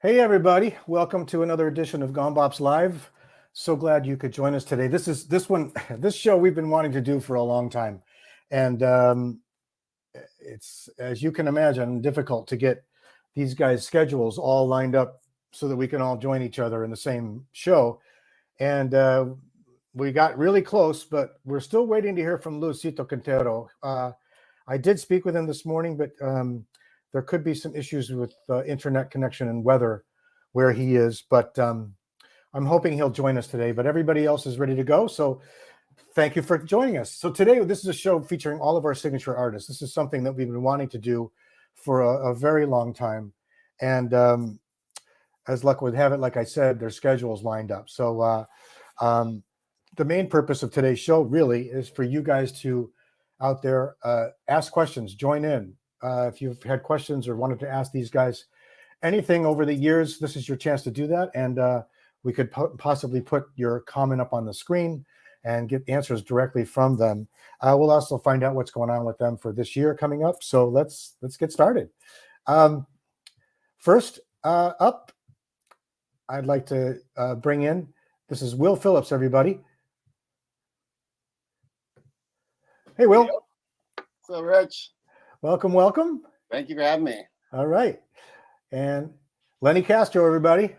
Hey everybody, welcome to another edition of Gombops Live. So glad you could join us today. This show we've been wanting to do for a long time. And it's, as you can imagine, difficult to get these guys' schedules all lined up so that we can all join each other in the same show. And we got really close, but we're still waiting to hear from Luisito Quintero. I did speak with him this morning, but there could be some issues with internet connection and weather where he is, but I'm hoping he'll join us today. But everybody else is ready to go, so thank you for joining us. So today, this is a show featuring all of our signature artists. This is something that we've been wanting to do for a very long time, and as luck would have it, like I said, their schedules lined up. So the main purpose of today's show really is for you guys to out there ask questions, join in. If you've had questions or wanted to ask these guys anything over the years, this is your chance to do that. And we could possibly put your comment up on the screen and get answers directly from them. We'll also find out what's going on with them for this year coming up. So let's get started. First up, I'd like to bring in, this is Will Phillips, everybody. Hey, Will. So, Rich. Welcome, welcome. Thank you for having me. All right. And Lenny Castro, everybody.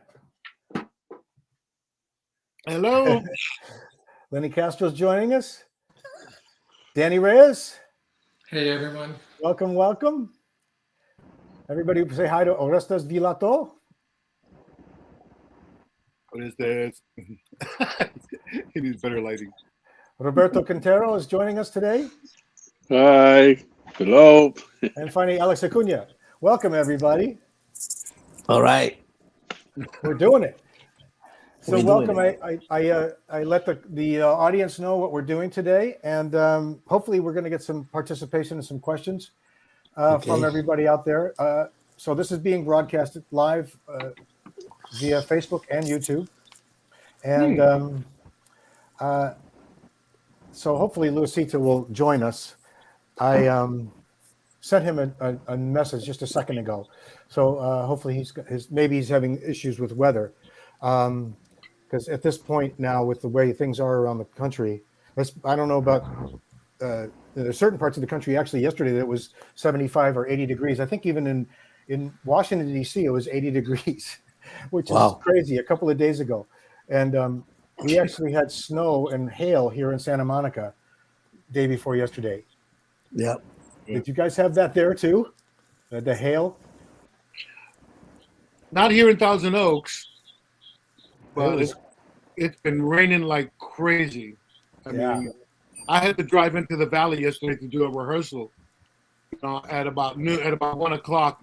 Hello. Lenny Castro's joining us. Danny Reyes. Hey, everyone. Welcome, welcome. Everybody say hi to Orestes Vilato. Orestes. He needs better lighting. Roberto Quintero is joining us today. Hi. Hello. And finally, Alex Acuna. Welcome, everybody. All right. We're doing it. So welcome. I let the audience know what we're doing today, and hopefully we're going to get some participation and some questions from everybody out there. So this is being broadcasted live via Facebook and YouTube. And so hopefully Luisito will join us. I sent him a message just a second ago, so hopefully maybe he's having issues with weather, because at this point now, with the way things are around the country, I don't know about there's certain parts of the country. Actually, yesterday it was 75 or 80 degrees. I think even in Washington D.C. it was 80 degrees, which is crazy. A couple of days ago, and we actually had snow and hail here in Santa Monica day before yesterday. Yep. Did you guys have that there too? The hail? Not here in Thousand Oaks, but it's been raining like crazy. I mean, I had to drive into the valley yesterday to do a rehearsal. At about noon, at about 1 o'clock.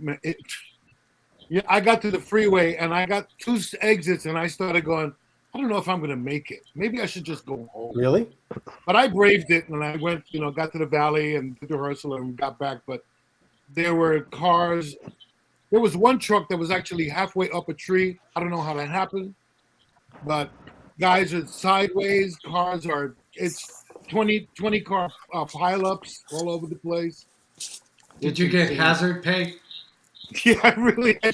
I got to the freeway and I got two exits, and I started going, I don't know if I'm going to make it. Maybe I should just go home. Really? But I braved it, and I went, got to the valley and did the rehearsal and got back. But there were cars. There was one truck that was actually halfway up a tree. I don't know how that happened. But guys are sideways. Cars are, it's 20 car pileups all over the place. Did you get hazard pay? Yeah, I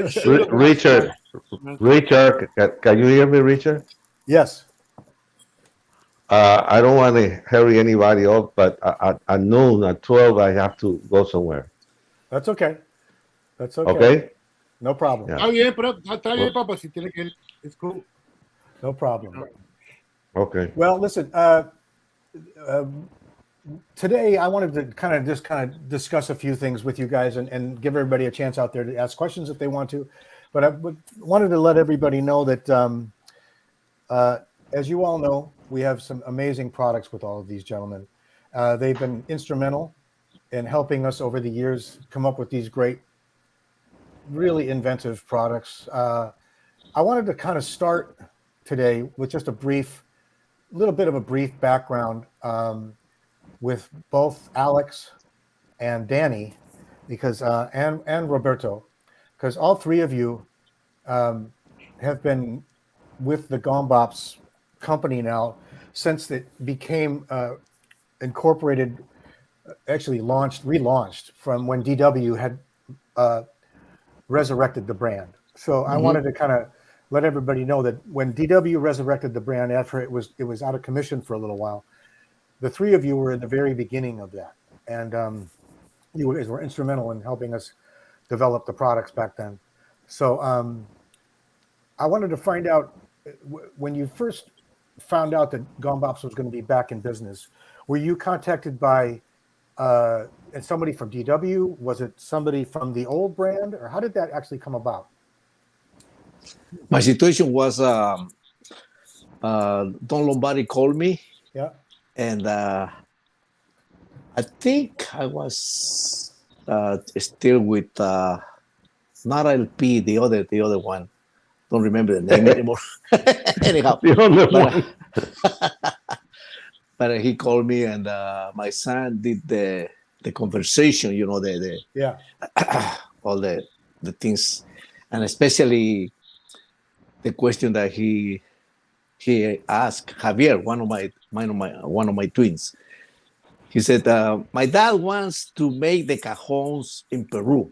should. Richard, can you hear me, Richard? Yes. I don't want to hurry anybody up, but at noon, at 12, I have to go somewhere. That's okay. That's okay. Okay? No problem. Yeah. Oh, yeah, but Papa, si tiene que, it's cool. No problem. Okay. Well, listen, today I wanted to kind of discuss a few things with you guys and give everybody a chance out there to ask questions if they want to. But I wanted to let everybody know that, as you all know, we have some amazing products with all of these gentlemen. They've been instrumental in helping us over the years come up with these great, really inventive products. I wanted to kind of start today with just a little bit of a brief background with both Alex and Danny, because and Roberto, because all three of you have been with the Gombops company now since it became incorporated, actually relaunched from when DW had resurrected the brand. So I wanted to kind of let everybody know that when DW resurrected the brand after it was out of commission for a little while, the three of you were in the very beginning of that, and you guys were instrumental in helping us develop the products back then. So I wanted to find out when you first found out that Gombops was going to be back in business, were you contacted by and somebody from DW? Was it somebody from the old brand, or how did that actually come about? My situation was Don Lombardi called me, Yeah. and I think I was still with not LP, the other one. Don't remember the name anymore. Anyhow, The other one. but he called me, and my son did the conversation. You know, the Yeah. all the things, and especially the question that he asked Javier, one of my twins. He said, "My dad wants to make the cajons in Peru,"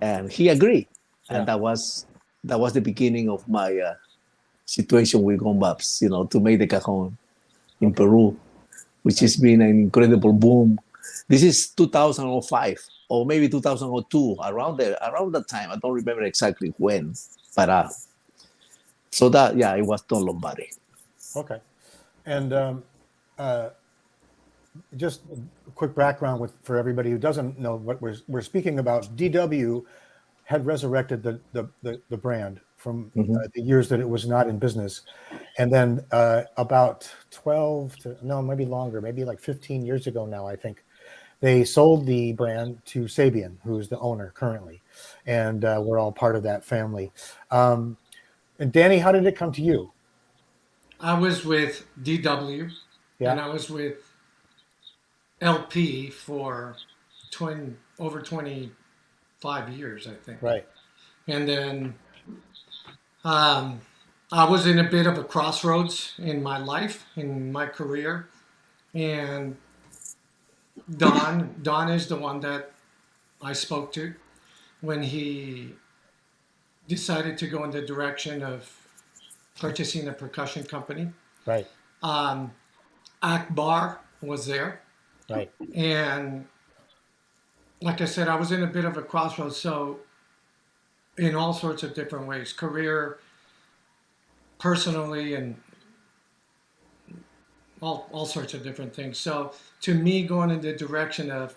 and he agreed, and that was the beginning of my situation with Gombops. You know, to make the cajon in Peru, which has been an incredible boom. This is 2005 or maybe 2002, around that time. I don't remember exactly when, but so that it was Don Lombardi. Okay. And just a quick background for everybody who doesn't know what we're speaking about. DW had resurrected the brand from the years that it was not in business, and then about 12 to maybe longer, maybe like 15 years ago now, I think they sold the brand to Sabian, who's the owner currently, and we're all part of that family. And Danny, how did it come to you? I was with DW, Yeah. and I was with LP for over 25 years, I think. Right. And then I was in a bit of a crossroads in my life, in my career, and Don is the one that I spoke to when he decided to go in the direction of purchasing a percussion company. Right. Akbar was there. Right. And like I said, I was in a bit of a crossroads. So in all sorts of different ways, career, personally, and all sorts of different things. So to me, going in the direction of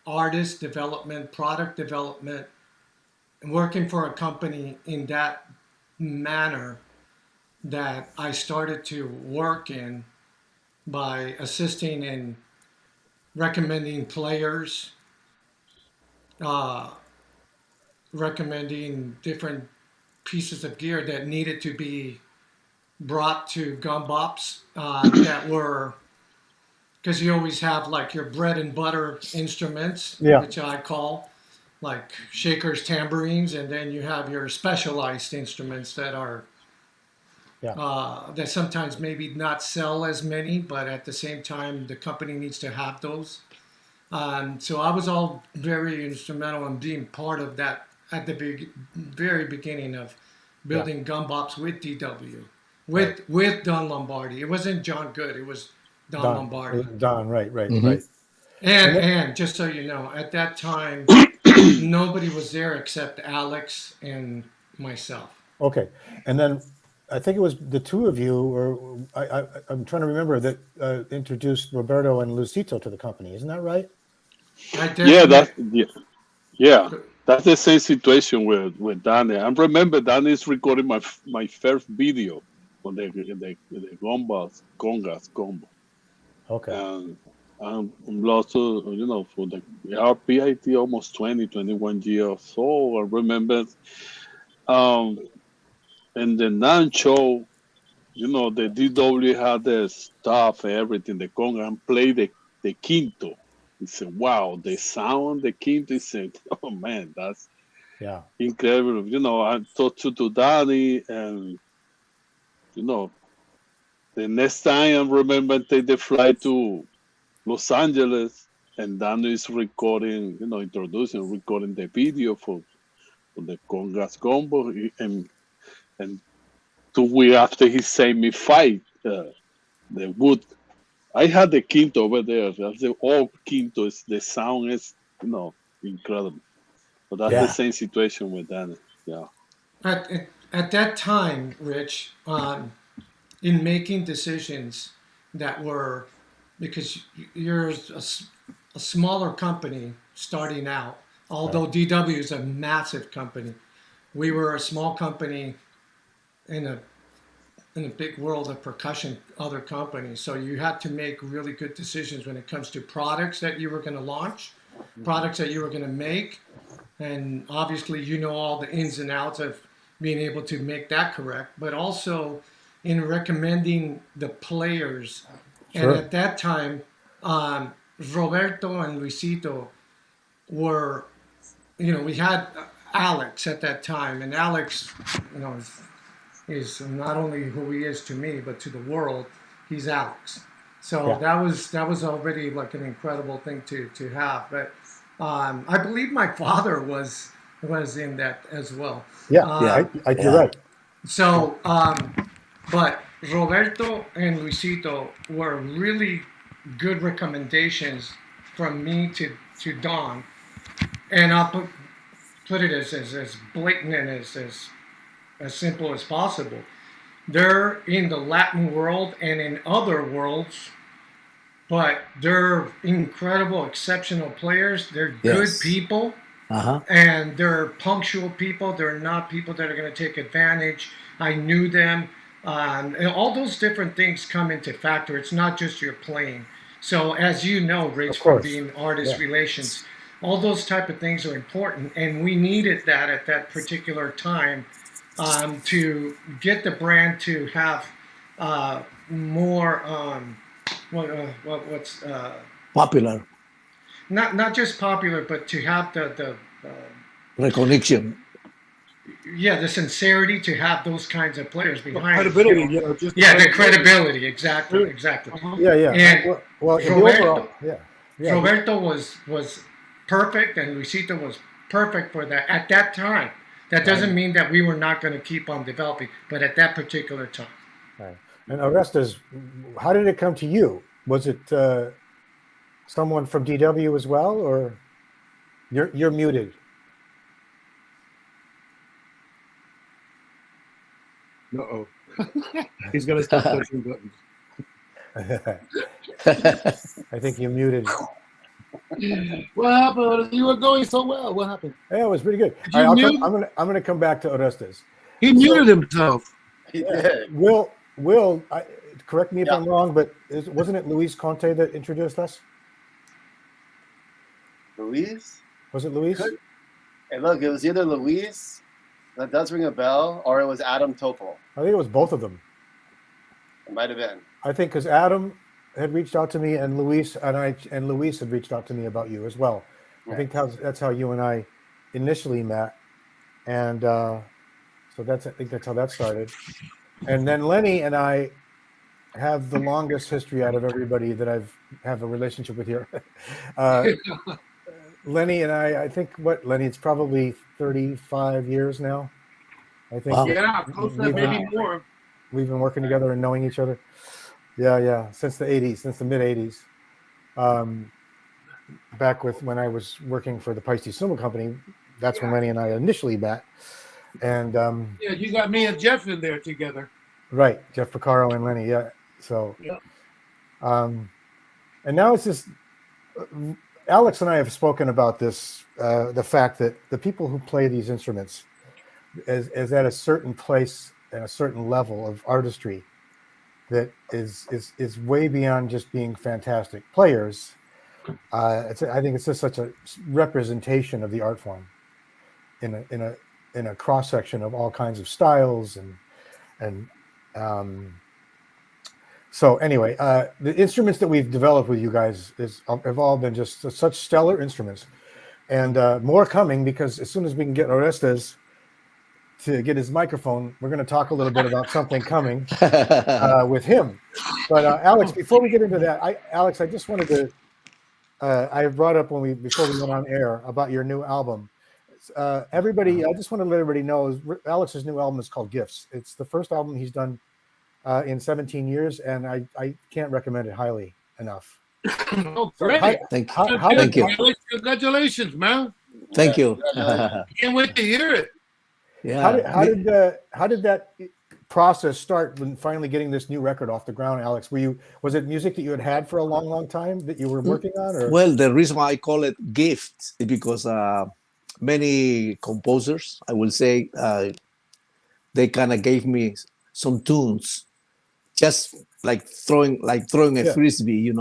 artist development, product development, and working for a company in that manner that I started to work in by assisting in recommending players, recommending different pieces of gear that needed to be brought to Gombops that were, because you always have like your bread and butter instruments, which I call like shakers, tambourines, and then you have your specialized instruments that are that sometimes maybe not sell as many, but at the same time the company needs to have those. So I was all very instrumental in being part of that at the very beginning of building Gombops with DW, with Don Lombardi. It wasn't John Good, it was Don Lombardi. Don, right. And just so you know, at that time, nobody was there except Alex and myself. Okay. And then I think it was the two of you, or I'm trying to remember, that introduced Roberto and Luisito to the company. Isn't that right? That's the same situation with Danny. I remember Danny's recording my first video on the Gombops, Congas Gombo. Okay. And I'm also, for the RPIT, almost 21 years old. I remember, and the non-show, the DW had the stuff, everything, the conga, and play the quinto. He said, wow, the sound, the quinto. He said, oh man, that's incredible. I talked to Danny, and, the next time I remember take the flight to Los Angeles, and Danny is recording, recording the video for for the congas combo, and 2 weeks after he saved me fight the wood. I had the quinto over there. That's the old quinto. The sound is incredible. But that's the same situation with Danny. Yeah. At that time, Rich, in making decisions that were, because you're a smaller company starting out, although DW is a massive company. We were a small company in a big world of percussion, other companies. So you had to make really good decisions when it comes to products that you were going to launch, products that you were going to make. And obviously, all the ins and outs of being able to make that correct, but also in recommending the players. Sure. And at that time, Roberto and Luisito were, we had Alex at that time, and Alex, is not only who he is to me, but to the world. He's Alex. So that was already like an incredible thing to have. But I believe my father was in that as well. Yeah, you're right. So, but Roberto and Luisito were really good recommendations from me to Don, and I'll put it as blatant and as simple as possible. They're in the Latin world and in other worlds, but they're incredible, exceptional players. They're good people, and they're punctual people. They're not people that are going to take advantage. I knew them. And all those different things come into factor. It's not just your playing. So as you know, Rich, from being artist relations, all those type of things are important, and we needed that at that particular time to get the brand to have more what's popular. Not just popular, but to have the recognition. Yeah, the sincerity to have those kinds of players behind credibility, the credibility, exactly. Yeah. And Roberto, Roberto was perfect, and Luisito was perfect for that at that time. That doesn't mean that we were not going to keep on developing, but at that particular time. Right. And Orestes, how did it come to you? Was it someone from DW as well, or you're muted? Uh-oh. He's going to start pushing buttons. I think you muted. What happened? You were going so well. What happened? Yeah, it was pretty good. Did you mute? I'm gonna come back to Orestes. He muted himself. He did. Will, correct me if I'm wrong, but wasn't it Luis Conte that introduced us? Luis? Was it Luis? Hey, look, it was either Luis, that does ring a bell, or it was Adam Topol. I think it was both of them. It might have been. I think because Adam had reached out to me, and Luis had reached out to me about you as well. Right. I think that's how you and I initially met, and so I think that's how that started. And then Lenny and I have the longest history out of everybody that have a relationship with here. Lenny and I think Lenny, it's probably 35 years now. I think. Wow. Yeah, close to that, maybe more. We've been working together and knowing each other. Yeah, since the 80s, since the mid 80s. Back when I was working for the Paiste Sumo Company, that's when Lenny and I initially met. And you got me and Jeff in there together. Right, Jeff Picaro and Lenny, So, and now it's just Alex and I have spoken about this, the fact that the people who play these instruments is at a certain place and a certain level of artistry that is way beyond just being fantastic players. I think it's just such a representation of the art form in a cross section of all kinds of styles and so anyway, the instruments that we've developed with you guys have all been just such stellar instruments, and more coming, because as soon as we can get Orestes to get his microphone, we're going to talk a little bit about something coming with him. But Alex, before we get into that, I just wanted to I brought up before we went on air about your new album. everybody, I just want to let everybody know Alex's new album is called Gifts. It's the first album he's done in 17 years, and I can't recommend it highly enough. Oh, So great. Thank how Thank you. Alex, congratulations, man. Thank you. Can't wait to hear it. Yeah. how did that process start when finally getting this new record off the ground, Alex? Was it music that you had for a long time that you were working on? Or Well, the reason why I call it gift is because many composers, I will say, they kind of gave me some tunes, just like throwing a Yeah. frisbee.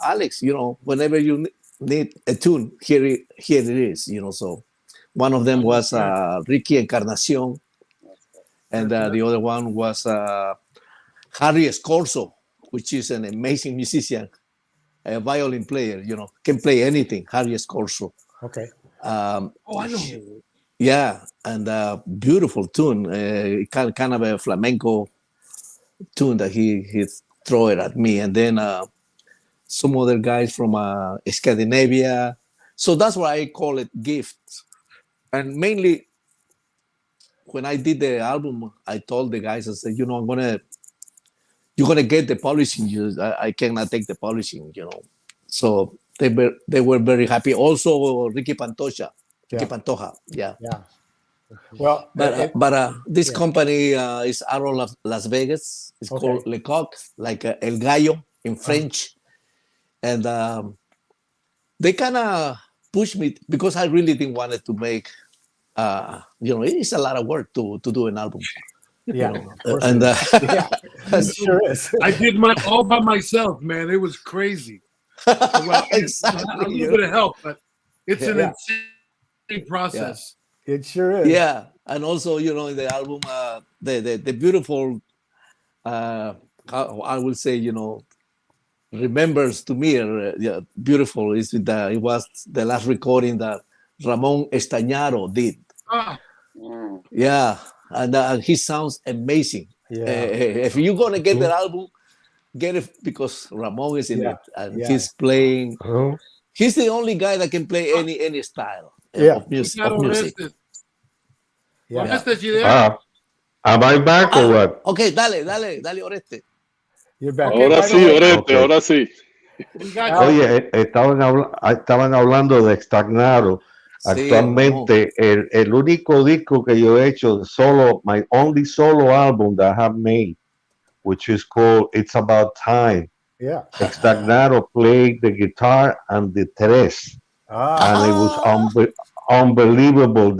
Alex, whenever you need a tune, here it is. So one of them was Ricky Encarnacion, and the other one was Harry Scorso, which is an amazing musician, a violin player. Can play anything. Harry Scorso. okay. I know. Yeah, and beautiful tune, kind of a flamenco tune that he throw it at me, and then some other guys from Scandinavia. So that's why I call it gift. And mainly, when I did the album, I told the guys, I said, you're gonna get the publishing. I cannot take the publishing, So they were very happy. Also, Ricky Pantoja, yeah. Well, But this yeah. company is out of Las Vegas. It's Okay. called Le Coq, like El Gallo in French. And they kind of pushed me because I really didn't want it to make, it's a lot of work to do an album. yeah, of course And it is. Yeah, it sure is. I did mine all by myself, man. It was crazy. Well, exactly. a little bit of help, but it's an Yeah. insane process. It sure is. Yeah, and also in the album, the beautiful, I will say, remembers to me, beautiful is it was the last recording that Ramon Estañaro did. Ah, Yeah, and he sounds amazing. Yeah. If you're gonna get that album, get it because Ramon is in Yeah. it, and Yeah. he's playing. Oh, He's the only guy that can play any style Yeah. of music. got Orestes. Yeah. Orestes, you there? am I back or what? Okay, dale, Oreste. You're back. Ahora By the sí, way, Oreste, Okay. ahora sí. We got Alex, you. Oye, estaban hablando de Stagnaro. Sí, Actualmente, el único disco que yo he hecho solo, my only solo album that I have made, which is called It's About Time. yeah. Stagnaro played the guitar and the tres, Ah, and it was unbelievable.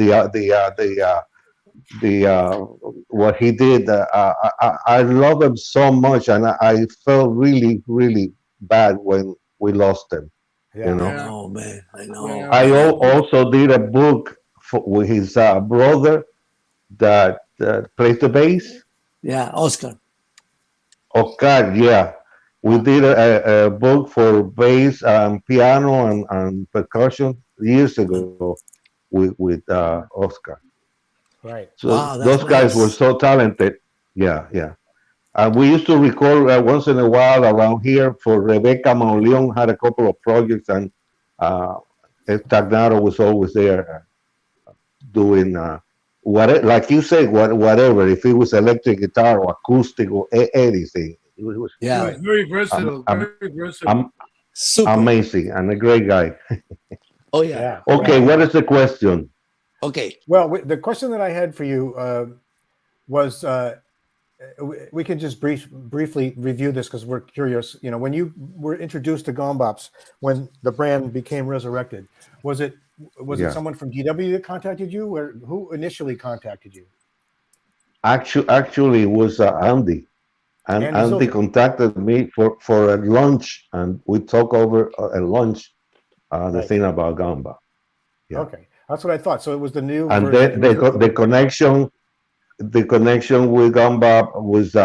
What he did. I love him so much, and I felt really, really bad when we lost him. yeah. You know. I know, man. I know. Yeah. I also did a book with his brother that plays the bass. Yeah, Oscar. Oscar, yeah. We did a book for bass and piano and percussion years ago with Oscar. Right. So Wow, that's those guys nice. were so talented. Yeah, yeah. And we used to record once in a while around here for Rebecca Mauleon had a couple of projects, and Stagnaro was always there doing like you say, whatever. If it was electric guitar or acoustic or anything, it was Yeah, He's very versatile. I'm- Very versatile. super. amazing and a great guy. Oh yeah. Yeah. Okay, yeah. what is the question? Okay. Well, the question that I had for you was we can just briefly review this because we're curious. When you were introduced to Gombops, when the brand became resurrected, was it Yeah. someone from DW that contacted you, or who initially contacted you? Actually, it was Andy. And Andy Andy Silver. contacted me for a lunch, and we talked over a lunch the Right. thing about Gamba. Yeah. Okay, that's what I thought. So it was the new And version. then the connection with Gamba was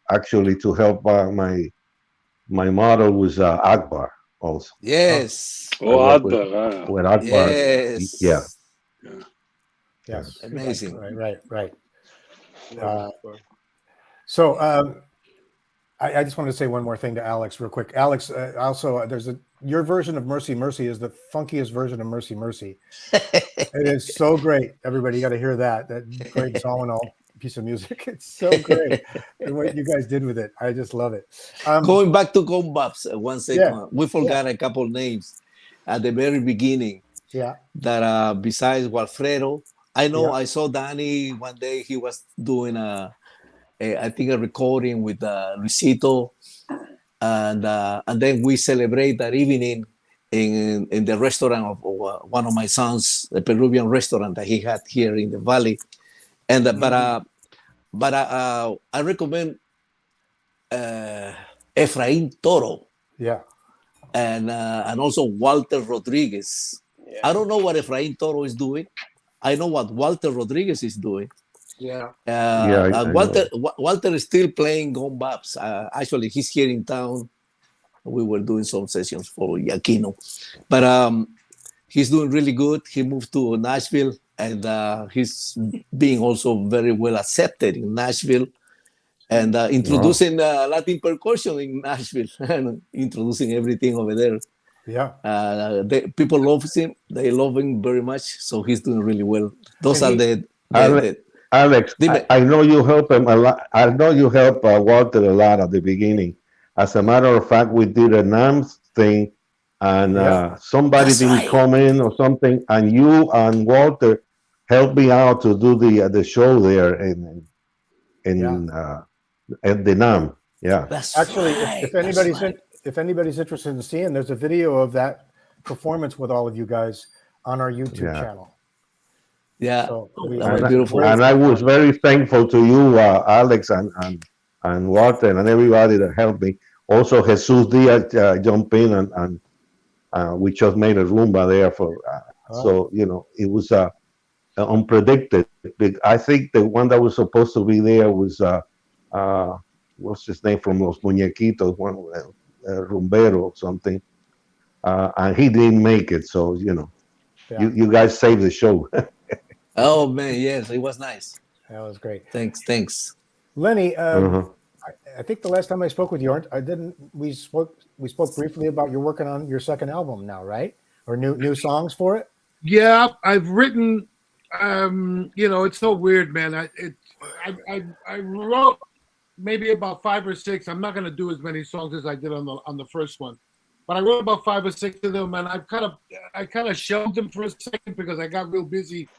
actually to help my model was Akbar also. Yes. Oh, I work Adda. with Akbar. Yes. Yeah. Yes. Amazing. Right. So I just wanted to say one more thing to Alex real quick. Alex, also there's your version of Mercy Mercy is the funkiest version of Mercy Mercy. It is so great. Everybody, you got to hear that Greg Zawinul piece of music. It's so great. And what you guys did with it, I just love it. Going back to Gombops, 1 second. Yeah. We forgot a couple names at the very beginning. Yeah. That besides Walfredo, I know Yeah. I saw Danny one day. He was doing I think a recording with Luisito, and then we celebrate that evening in the restaurant of one of my sons, the Peruvian restaurant that he had here in the valley. And but I recommend Efraín Toro. Yeah. And also Walter Rodriguez. Yeah. I don't know what Efraín Toro is doing. I know what Walter Rodriguez is doing. Yeah. Walter is still playing Gon Bops. Actually, he's here in town. We were doing some sessions for Aquino. But he's doing really good. He moved to Nashville, and he's being also very well accepted in Nashville. And introducing Latin percussion in Nashville and introducing everything over there. Yeah. People love him. They love him very much. So he's doing really well. Those are Alex, I know you help him a lot. I know you help Walter a lot at the beginning. As a matter of fact, we did a NAMS thing, and somebody didn't come in or something, and you and Walter helped me out to do the show there in the NAM. Yeah. That's Actually, right. if anybody's interested in seeing, there's a video of that performance with all of you guys on our YouTube channel. Yeah. So beautiful. And I was very thankful to you, Alex, and Walter, and everybody that helped me. Also, Jesus Diaz jumped in, and we just made a Roomba there for. So it was unpredicted. I think the one that was supposed to be there was what's his name from Los Muñequitos, one Rumbero or something, and he didn't make it. So you guys saved the show. Oh man, yes, it was nice. that was great. Thanks. Lenny, I think the last time I spoke with you, we spoke briefly about you're working on your second album now, right? Or new songs for it? Yeah, I've written. It's so weird, man. I wrote maybe about 5 or 6. I'm not going to do as many songs as I did on the first one, but I wrote about 5 or 6 of them, and I kind of shelved them for a second because I got real busy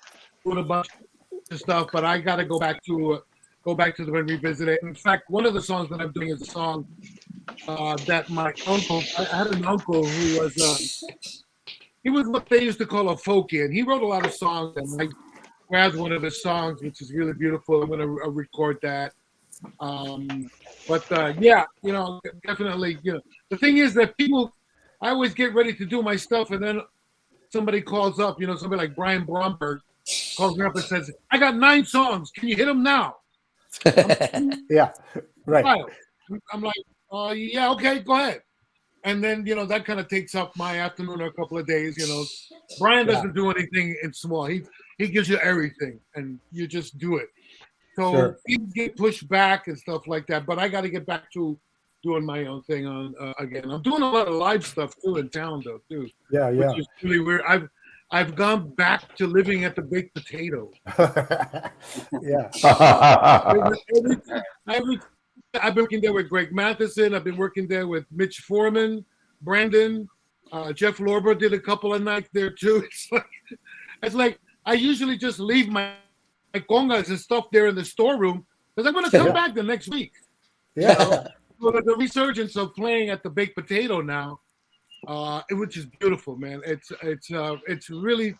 doing a bunch of stuff. But I got to go back to them and revisit it. In fact, one of the songs that I'm doing is a song that my uncle. I had an uncle who was. He was what they used to call a folkie, and he wrote a lot of songs. And I grabbed one of his songs, which is really beautiful. I'm going to record that. Definitely. The thing is that I always get ready to do my stuff, and then somebody calls up. Somebody like Brian Bromberg calls me up and says, "I got 9 songs. Can you hit them now?" Yeah, right. I'm like, yeah, okay, go ahead. And then, that kind of takes up my afternoon or a couple of days. Brian doesn't do anything in small. He gives you everything, and you just do it. So things get pushed back and stuff like that. But I got to get back to doing my own thing again. I'm doing a lot of live stuff too in town, though, too. Yeah. Which is really weird. I've gone back to living at the Baked Potato. Yeah. I've been working there with Greg Matheson. I've been working there with Mitch Foreman, Brandon, Jeff Lorber did a couple of nights there too. It's like I usually just leave my congas and stuff there in the storeroom because I'm going to come back the next week. Yeah. So the resurgence of playing at the Baked Potato now, which is beautiful, man. It's really,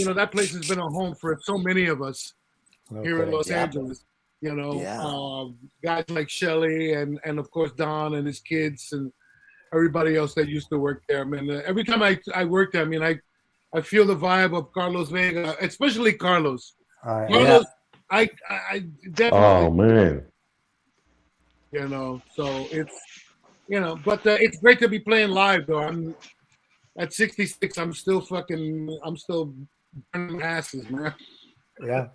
that place has been a home for so many of us here in Los Angeles. Guys like Shelly and of course Don and his kids and everybody else that used to work there. I mean, every time I work there, I mean, I feel the vibe of Carlos Vega, especially Carlos. Carlos, I definitely. Oh man. So it's but it's great to be playing live though. I'm at 66. I'm still burning asses, man. Yeah.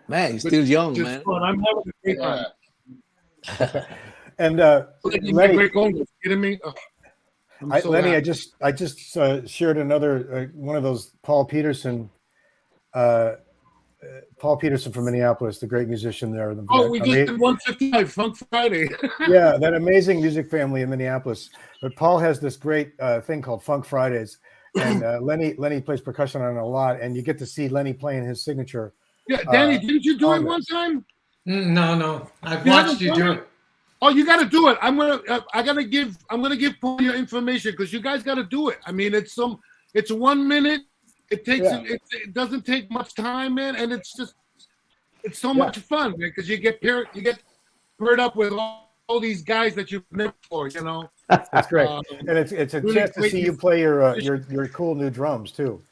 Man, you're still young, man. Fun. I'm having a great time. And Lenny, kidding me? Oh. I'm so Lenny, happy. I just shared another one of those Paul Peterson from Minneapolis, the great musician there. Oh, we just did 155 Funk Friday. Yeah, that amazing music family in Minneapolis. But Paul has this great thing called Funk Fridays, and Lenny plays percussion on it a lot, and you get to see Lenny playing his signature. Yeah, Danny, didn't you do it one congas. time? No. I've You watched haven't you done do it? it. Oh, you got to do it. I'm gonna give Paul your information because you guys got to do it. I mean, it's 1 minute. It takes it doesn't take much time, man, and it's so much fun, man, because you get paired up with all these guys that you've met for, you know. That's great, and it's a really chance to great see you play your cool new drums too.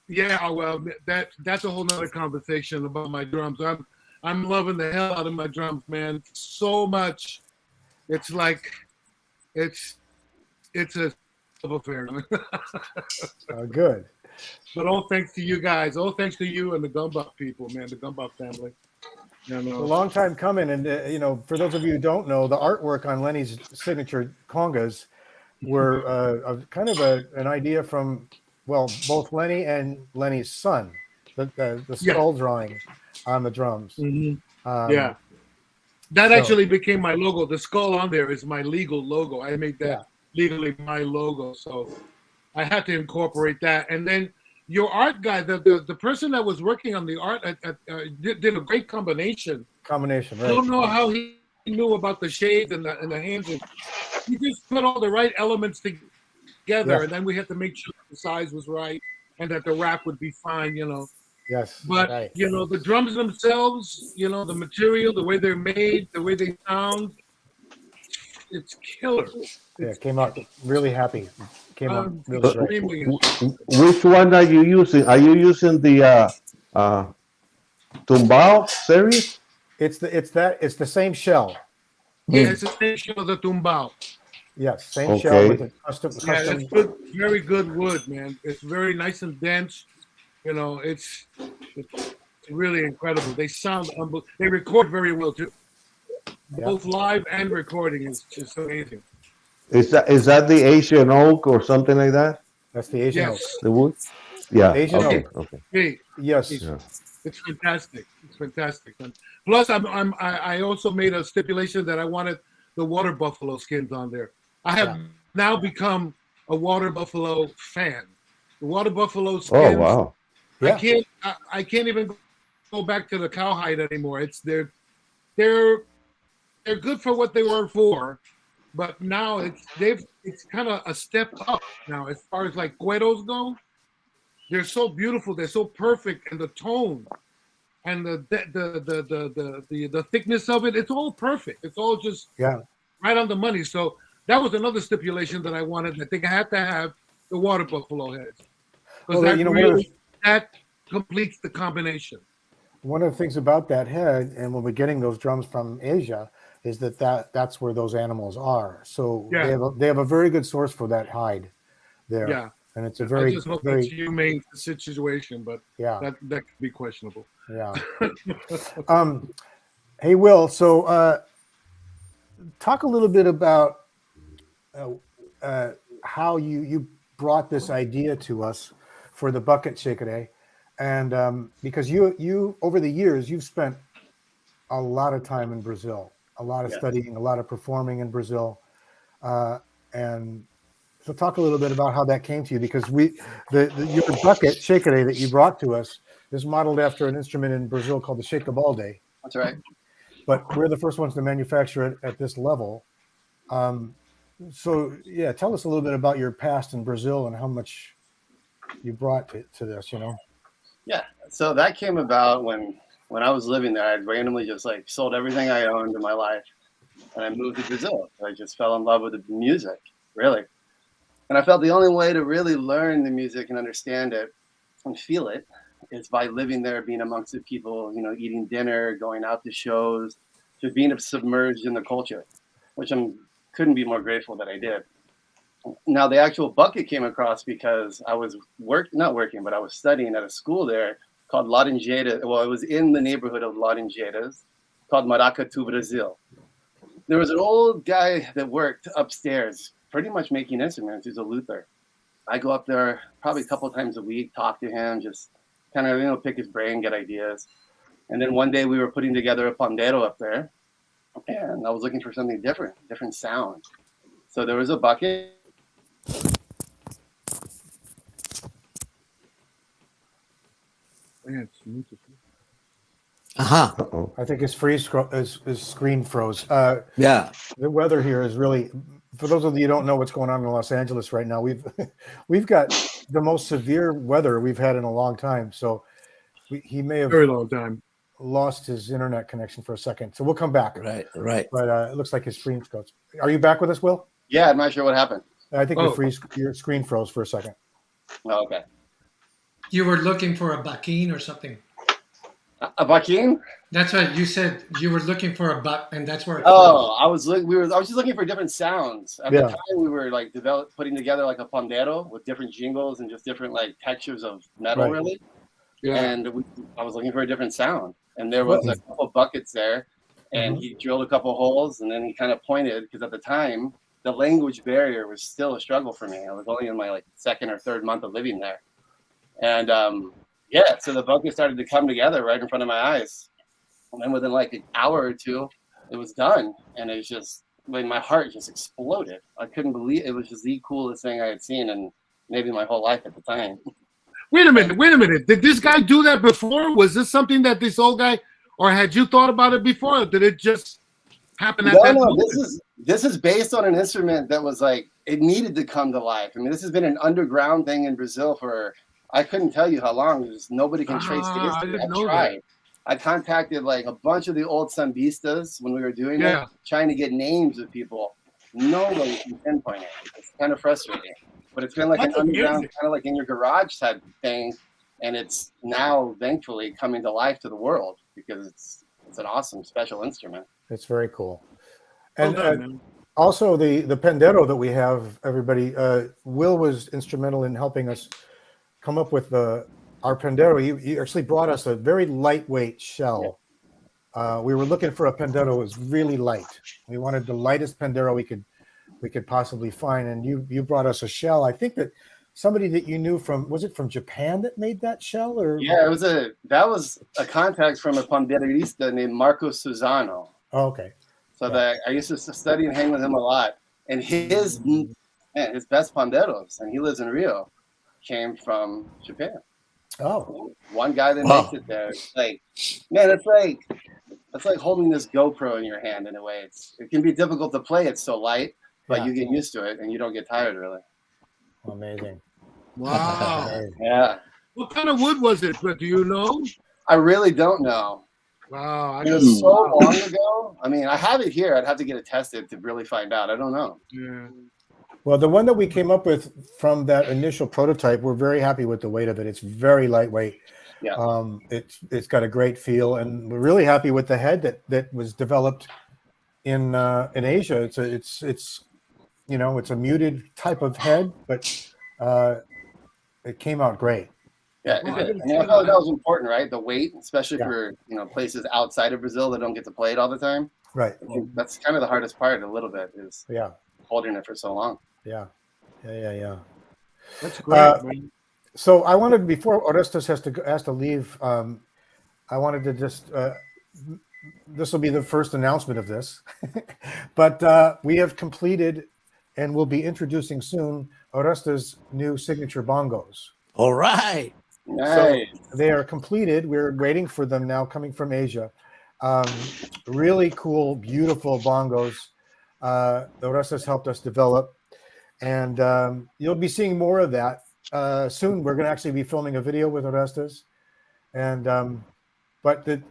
Yeah, well, that's a whole nother conversation about my drums. I'm loving the hell out of my drums, man. So much. It's like it's a affair. Good. But all thanks to you guys. All thanks to you and the Gumbop people, man. The Gumbop family. You know. A long time coming, and for those of you who don't know, the artwork on Lenny's signature congas were kind of an idea from both Lenny and Lenny's son, the skull drawing on the drums. Mm-hmm. That actually became my logo. The skull on there is my legal logo. I made that legally my logo, so I had to incorporate that. And then your art guy, the person that was working on the art did a great combination. Right. I don't know how he knew about the shades and the hands. He just put all the right elements together, and then we had to make sure the size was right and that the wrap would be fine, you know. Yes. But the drums themselves, the material, the way they're made, the way they sound, it's killer. It came out really happy. Came out really great. Which one are you using? Are you using the Tumbao series? It's the same shell. Yeah, it's the same shell of the Tumbao. Yes, same shell with a custom. It's good, very good wood, man. It's very nice and dense. It's really incredible. They sound unbelievable. They record very well too. Both live and recording is just amazing. Is that the Asian oak or something like that? That's the Asian oak. The wood? Yeah. Asian oak. Okay. Hey, yes. It's fantastic. It's fantastic. And plus, I also made a stipulation that I wanted the water buffalo skins on there. I have now become a water buffalo fan. The water buffalo skins. Oh wow. Yeah. I can't even go back to the cowhide anymore. They're good for what they were for, but now it's kind of a step up now as far as like cueros go. They're so beautiful. They're so perfect, and the tone and the thickness of it. It's all perfect. It's all just right on the money. So that was another stipulation that I wanted. I think I had to have the water buffalo heads because that completes the combination. One of the things about that head, and when we're getting those drums from Asia, is that's where those animals are. So they have a very good source for that hide there. Yeah. And it's a very, I just hope it's humane situation, but that could be questionable. Yeah. Hey, Will, so talk a little bit about how you brought this idea to us for the bucket shakere. And because you over the years, you've spent a lot of time in Brazil, a lot of studying, a lot of performing in Brazil. And so talk a little bit about how that came to you, because your bucket shakere that you brought to us is modeled after an instrument in Brazil called the shakebalde. That's right. But we're the first ones to manufacture it at this level. So tell us a little bit about your past in Brazil and how much you brought to this, Yeah, so that came about when I was living there. I'd randomly just sold everything I owned in my life, and I moved to Brazil. I just fell in love with the music, really. And I felt the only way to really learn the music and understand it and feel it is by living there, being amongst the people, eating dinner, going out to shows, just being submerged in the culture, which I couldn't be more grateful that I did. Now, the actual bucket came across because I was not working, but I was studying at a school there called Laranjeiras. Well, it was in the neighborhood of Laranjeiras, called Maracatu, Brazil. There was an old guy that worked upstairs pretty much making instruments. He's a luthier. I go up there probably a couple of times a week, talk to him, just kind of, pick his brain, get ideas. And then one day we were putting together a pandero up there, and I was looking for something different sound. So there was a bucket. Uh-huh. I think his screen froze. Yeah. The weather here is really, for those of you who don't know what's going on in Los Angeles right now, we've got the most severe weather we've had in a long time. So he may have Very long time. lost his internet connection for a second. So we'll come back. Right. But it looks like his screen froze. Are you back with us, Will? Yeah, I'm not sure what happened. I think your screen froze for a second. Oh, okay. You were looking for a baquine or something. A bucking? That's right. You said you were looking for a buck, and that's where. Oh, I was just looking for different sounds. At Yeah. the time, we were like putting together like a pandero with different jingles and just different like textures of metal, Right. really. Yeah. And I was looking for a different sound, and there was a couple buckets there, and he drilled a couple holes, and then he kind of pointed, because at the time the language barrier was still a struggle for me. I was only in my like second or third month of living there, and so the bucket started to come together right in front of my eyes, and then within like an hour or two, it was done, and it was just like my heart just exploded. I couldn't believe it was just the coolest thing I had seen in maybe my whole life at the time. Wait a minute. Did this guy do that before? Was this something that this old guy, or had you thought about it before? Or did it just happen at that moment? This is based on an instrument that was like, it needed to come to life. I mean, this has been an underground thing in Brazil for, I couldn't tell you how long. Just nobody can trace the I history. didn't I know tried. that. I contacted like a bunch of the old sambistas when we were doing Yeah. it, trying to get names of people. Nobody can pinpoint it. It's kind of frustrating. But it's been like That's an underground, amazing. kind of like in your garage type thing. And it's now thankfully coming to life to the world because it's an awesome special instrument. It's very cool. Well And done, man. also the pandero that we have, everybody, Will was instrumental in helping us come up with our pandero. He actually brought us a very lightweight shell. We were looking for a pandero that was really light. We wanted the lightest pandero we could possibly find, and you brought us a shell. I think that somebody that you knew was it from Japan that made that shell, or Yeah, that was a contact from a panderista named Marco Susano. Oh, okay. So that I used to study and hang with him a lot. And his best panderos, and he lives in Rio, came from Japan. Oh, One guy that makes it there. It's like, man, it's like holding this GoPro in your hand in a way. It can be difficult to play. It's so light, but you get used to it and you don't get tired really. amazing. Wow. Amazing. Yeah. What kind of wood was it? Do you know? I really don't know. Wow. It was so long ago. I mean, I have it here. I'd have to get it tested to really find out. I don't know. Yeah. Well, the one that we came up with from that initial prototype, we're very happy with the weight of it. It's very lightweight. Yeah. It's got a great feel, and we're really happy with the head that was developed in Asia. It's a muted type of head, but it came out great. Yeah, Well, it did. I thought that was important, right? The weight, especially for places outside of Brazil that don't get to play it all the time. Right. I think that's kind of the hardest part. A little bit is Yeah. holding it for so long. Yeah. That's great, man. So I wanted, before Orestes has to leave, I wanted to just this will be the first announcement of this, but we have completed and will be introducing soon Orestes' new signature bongos. All right. Nice. So they are completed. We're waiting for them now, coming from Asia. Really cool, beautiful bongos. Orestes helped us develop, and you'll be seeing more of that soon. We're going to actually be filming a video with Orestes, and but the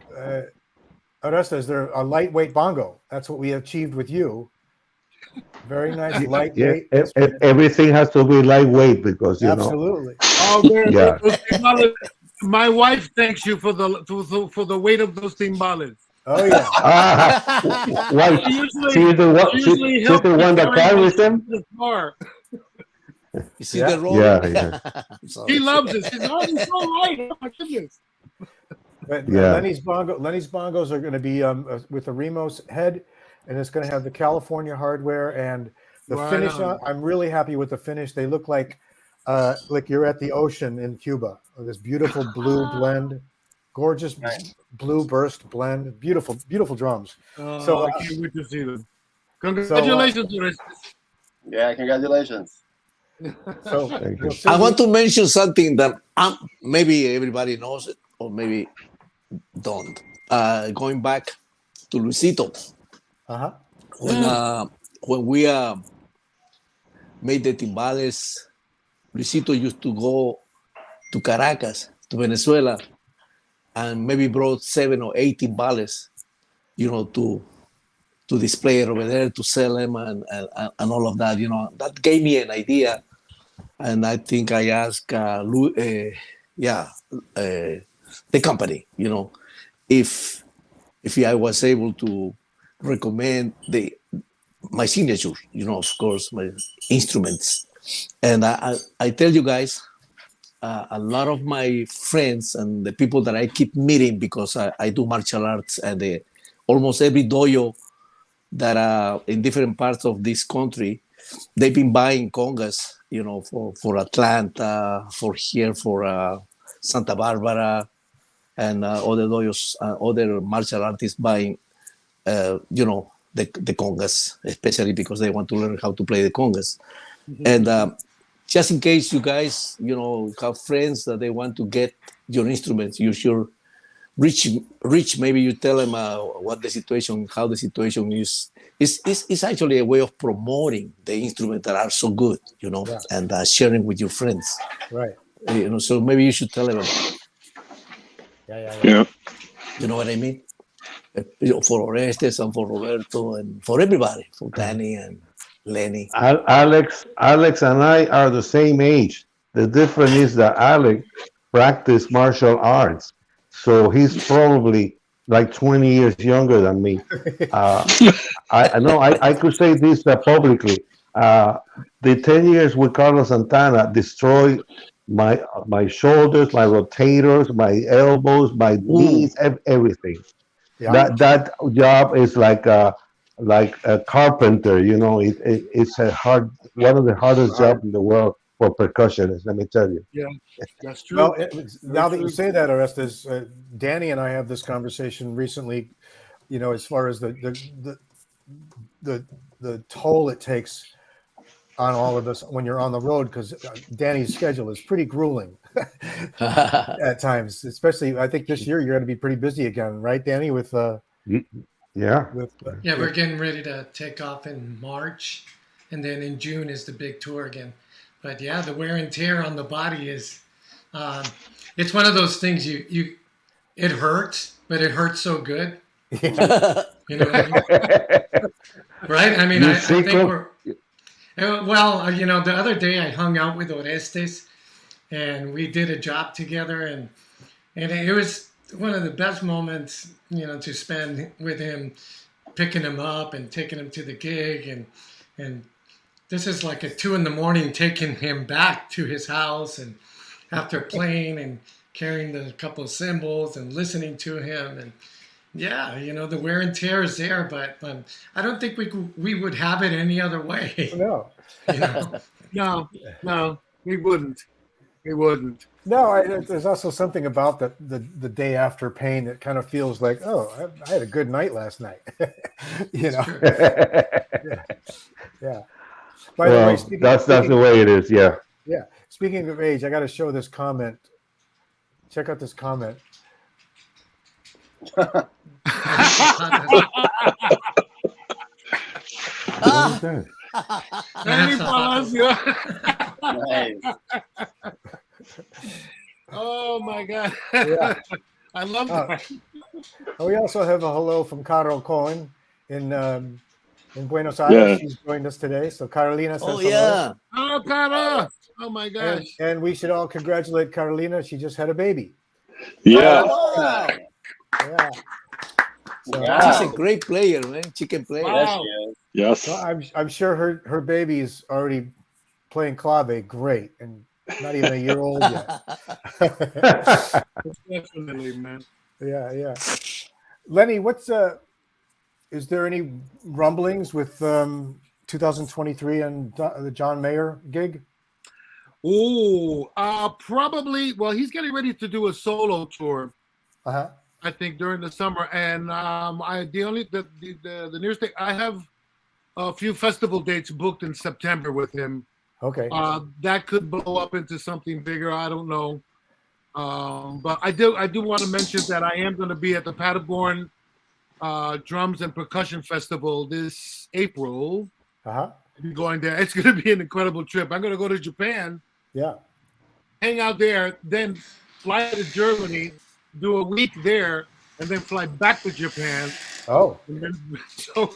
Orestes, they're a lightweight bongo. That's what we achieved with you. Very nice, lightweight. Everything has to be lightweight because Absolutely. Oh, Yeah. those timbales. My wife thanks you for the weight of those timbales. Oh yeah. Why? She usually, She's the one. she usually She's helps the me one that carry carries them. the car. You see Yeah. the roll? Yeah. She loves it. She's oh, it's so light. Oh my goodness. But Yeah. Lenny's bongos are going to be with the Remos head, and it's going to have the California hardware and The Right finish, on. I'm really happy with the finish. They look like you're at the ocean in Cuba. This beautiful blue blend, gorgeous blue burst blend, beautiful, beautiful drums. So, I can't wait to see them. so Congratulations, Orestes. Yeah, congratulations. so Thank we'll you. see I want to mention something that maybe everybody knows it or maybe don't. Going back to Luisito, Uh-huh. when we made the timbales, Luisito used to go to Caracas, to Venezuela, and maybe brought 7 or 8 timbales, to display it over there, to sell them and all of that. That gave me an idea. And I think I asked, the company, if I was able to recommend my signature, of course, my instruments. And I tell you guys, a lot of my friends and the people that I keep meeting, because I do martial arts, and almost every dojo that in different parts of this country, they've been buying congas, for Atlanta, for here, for Santa Barbara, and other dojos, other martial artists buying, the congas, especially because they want to learn how to play the congas. And just in case you guys, have friends that they want to get your instruments, you should reach. Maybe you tell them what the situation, how the situation is. It's actually a way of promoting the instruments that are so good, and sharing with your friends. Right. So maybe you should tell them. Yeah. You know what I mean? For Orestes and for Roberto and for everybody, for Danny and Lenny. Alex and I are the same age. The difference is that Alex practiced martial arts, so he's probably like 20 years younger than me. I know I could say this publicly. The 10 years with Carlos Santana destroyed my shoulders, my rotators, my elbows, my knees, everything. Yeah. That job is like a carpenter. It's one of the hardest jobs in the world for percussionists. Let me tell you. Yeah, that's true. Well, now that you say that, Orestes, Danny and I have this conversation recently. As far as the toll it takes on all of us when you're on the road, because Danny's schedule is pretty grueling at times. Especially, I think this year you're going to be pretty busy again, right, Danny? With Yeah. We're getting ready to take off in March, and then in June is the big tour again. But yeah, the wear and tear on the body is, it's one of those things it hurts, but it hurts so good. You know what I mean? Right? I mean, I think we're, well, the other day I hung out with Orestes and we did a job together, and it was one of the best moments, to spend with him, picking him up and taking him to the gig. And this is like at 2 a.m, taking him back to his house, and after playing and carrying the couple of cymbals and listening to him. And yeah, the wear and tear is there, but I don't think we would have it any other way. No. No, we wouldn't. We wouldn't. No, there's also something about the day after pain that kind of feels like, oh, I had a good night last night. Yeah. By the way, that's the way it is. Yeah. Yeah. Speaking of age, I got to show this comment. Check out this comment. What is that? Nice. Oh my God. Yeah. I love that. We also have a hello from Carol Cohen in Buenos Aires. She's joined us today. So Carolina says hello. Oh, Cara. Oh my gosh. And we should all congratulate Carolina. She just had a baby. Yeah. Wow. Yeah. So, She's a great player, man. She can play. Wow. Yes. so I'm sure her baby is already playing clave great, and not even a year old yet. Definitely, man. Yeah. Lenny, is there any rumblings with 2023 and the John Mayer gig? Oh, probably. Well, he's getting ready to do a solo tour. Uh-huh. I think during the summer, and the nearest thing I have a few festival dates booked in September with him. Okay. That could blow up into something bigger. I don't know. But I do want to mention that I am going to be at the Paderborn Drums and Percussion Festival this April. Uh-huh. I'll be going there. It's going to be an incredible trip. I'm going to go to Japan. Yeah. Hang out there, then fly to Germany, do a week there, and then fly back to Japan. Oh. And then, so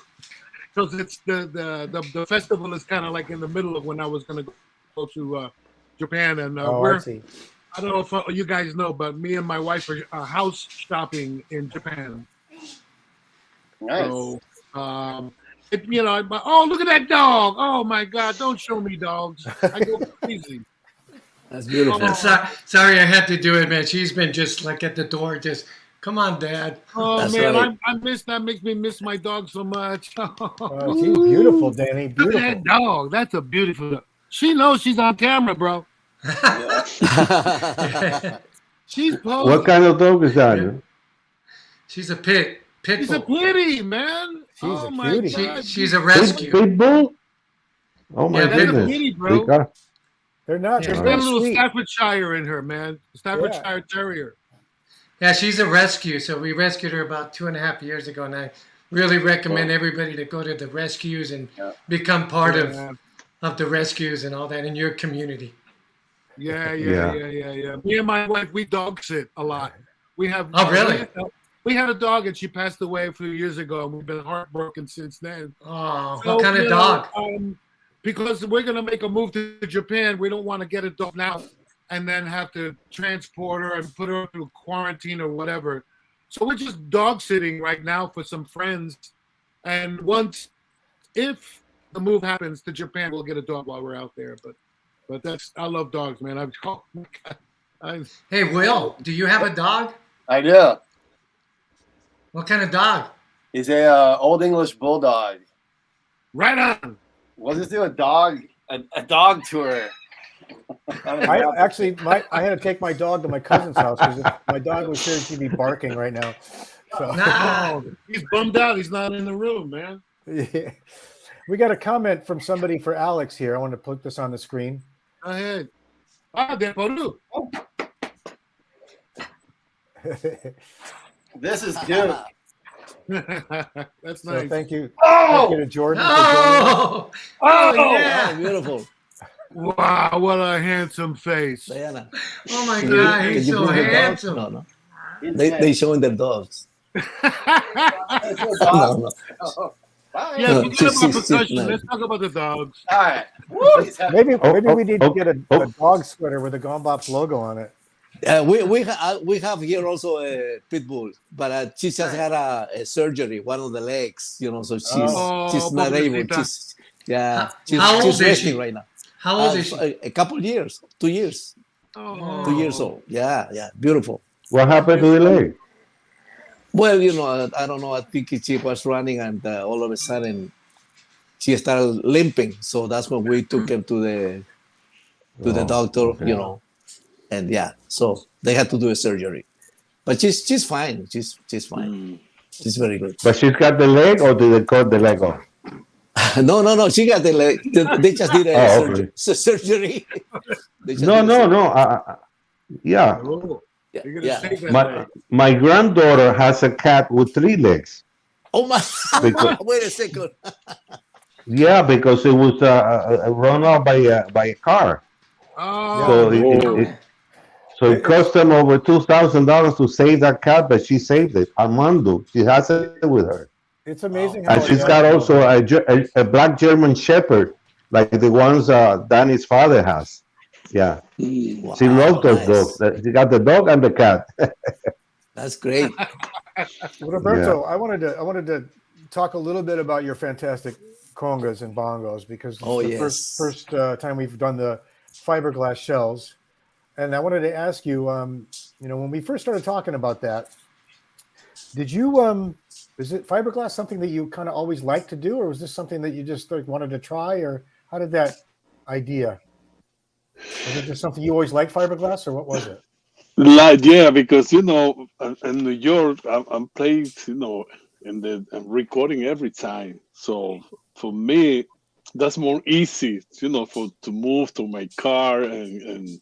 it's the festival is kind of like in the middle of when I was going to go to Japan, and I see. I don't know if you guys know, but me and my wife are house shopping in Japan. Nice. So, oh, look at that dog! Oh my God! Don't show me dogs. I go crazy. That's beautiful. Sorry, I had to do it, man. She's been just like at the door, just come on, Dad. Oh That's man, right. I miss that. Makes me miss my dog so much. She's beautiful, Danny. Look Beautiful. at that dog. That's a beautiful. She knows she's on camera, bro. She's posing. What kind of dog is that? She's a pit She's a bull. pretty man. She's oh a my cutie. God. She's a rescue. Pit bull? Oh my Yeah, That's a goodness. kitty, bro. Big car. They're not. Yeah. They're She's got a very little sweet. Staffordshire in her, man. Staffordshire Terrier. Yeah, she's a rescue. So we rescued her about 2.5 years ago, and I really recommend everybody to go to the rescues and become part Yeah. of the rescues and all that in your community. Yeah. Yeah. Me and my wife, we dog sit a lot. We have. Oh, really? We had a dog and she passed away a few years ago, and we've been heartbroken since then. Oh, So, what kind of you dog? know, because we're gonna make a move to Japan, we don't want to get a dog now and then have to transport her and put her through quarantine or whatever. So we're just dog sitting right now for some friends. And if the move happens to Japan, we'll get a dog while we're out there. But I love dogs, man. Hey, Will, do you have a dog? I do. What kind of dog? He's a Old English Bulldog. Right on. We'll just do a dog tour. I had to take my dog to my cousin's house because if my dog was here, she'd be barking right now. So Nah. He's bummed out. He's not in the room, man. yeah. We got a comment from somebody for Alex here. I want to put this on the screen. Go ahead. De Peru. This is cute. That's So nice. thank you. Oh! Thank you to Jordan. for joining us. Oh, yeah. Beautiful. Wow, what a handsome face. Diana. Oh, my Can God. you He's so bring the dogs? handsome. No. They showing their dogs. No. Bye. Yeah, No, forget just- about just- percussion. no. Let's talk about the dogs. All right. Woo, he's happy. Maybe Oh, we need to oh, get a oh. dog sweater with a Gombops logo on it. We have here also a pit bull, but she just had a surgery, one of the legs, so she's not able. pobrecita. How old She's is she? resting right now. How old is she? A couple years, 2 years, Oh. 2 years old. Yeah, beautiful. What happened to the leg? Well, I don't know. I think she was running, and all of a sudden, she started limping. So that's when we took her to the doctor, okay. And so they had to do a surgery. But she's fine. She's fine. She's very good. But she's got the leg, or did they cut the leg off? No. She got the leg. They just did a okay. surgery. They just No. did a surgery. Yeah. Oh, Yeah, you're gonna yeah. save that My, leg. my granddaughter has a cat with 3 legs. Oh my! Because- Wait a second. Yeah, because it was run off by a car. Oh, So it cost them over $2,000 to save that cat, but she saved it. Armando, she has it with her, It's amazing how and she's got also a black German Shepherd, like the ones Danny's father has. Yeah, Wow, she loves those nice. dogs. She got the dog and the cat. That's great. Roberto, I wanted to talk a little bit about your fantastic congas and bongos because Oh, it's the yes. first time we've done the fiberglass shells, and I wanted to ask you, when we first started talking about that, did you Is it fiberglass something that you kind of always liked to do, or was this something that you just like wanted to try, or how did that idea? Was it just something you always liked fiberglass, or what was it? Like, yeah, because in New York, I'm playing, I'm recording every time. So for me, that's more easy, to move to my car and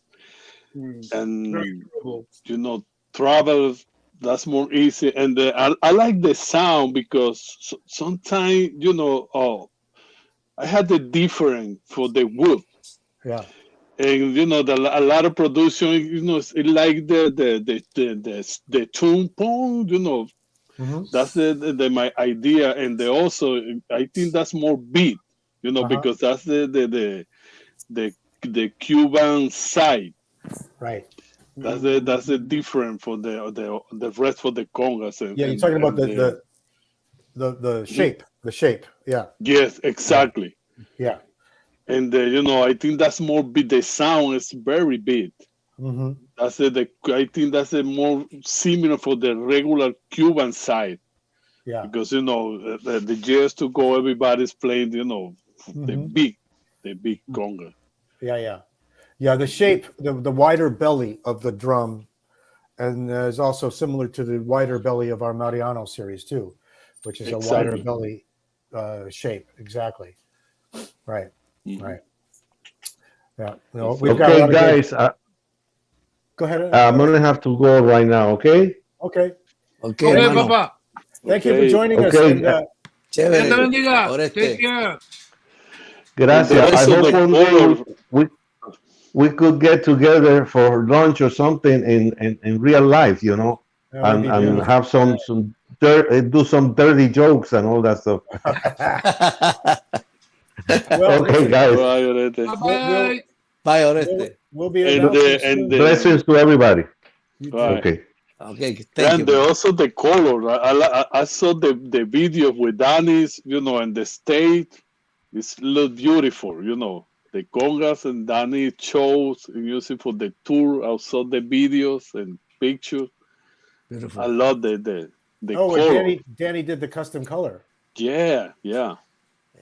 Very cool. travel. That's more easy, and I like the sound because sometimes I had the different for the wood. Yeah. And a lot of production, it's like the tune pong, Mm-hmm. that's my idea, and also I think that's more beat, because that's the Cuban side. Right. That's the different for the rest for the congas. Yeah, you're talking about the shape. The shape. Yeah. Yes, exactly. Yeah. And I think that's more beat. The sound is very beat. Mm-hmm. I think that's a more similar for the regular Cuban side. Yeah. Because the years to go, everybody's playing the big conga. Yeah. The shape, the wider belly of the drum, and is also similar to the wider belly of our Mariano series too, which is a wider belly shape. Exactly. Right. Mm-hmm. Right. Yeah. No, we've got Okay, guys. Go ahead. I'm gonna have to go right now. Okay. Okay. Okay, Okay, hermano. Papa. Thank you for joining us. Okay. And, Dios te Chévere. bendiga. Oreste. Take care. Gracias. I rest of hope the one day we could get together for lunch or something in real life, that would be and beautiful. have some do some dirty jokes and all that stuff. Well, Okay, listen, guys. Bye, Orete. Bye-bye. Bye, Oreste. we'll be And announcing soon. Blessings to everybody. Bye. Okay. Okay, thank you. And also the color. I saw the video with Danny's, and the state. It's look beautiful, The congas and Danny shows music for the tour. I saw the videos and pictures. Beautiful. I love the Oh, color. and Danny did the custom color. Yeah. Yeah.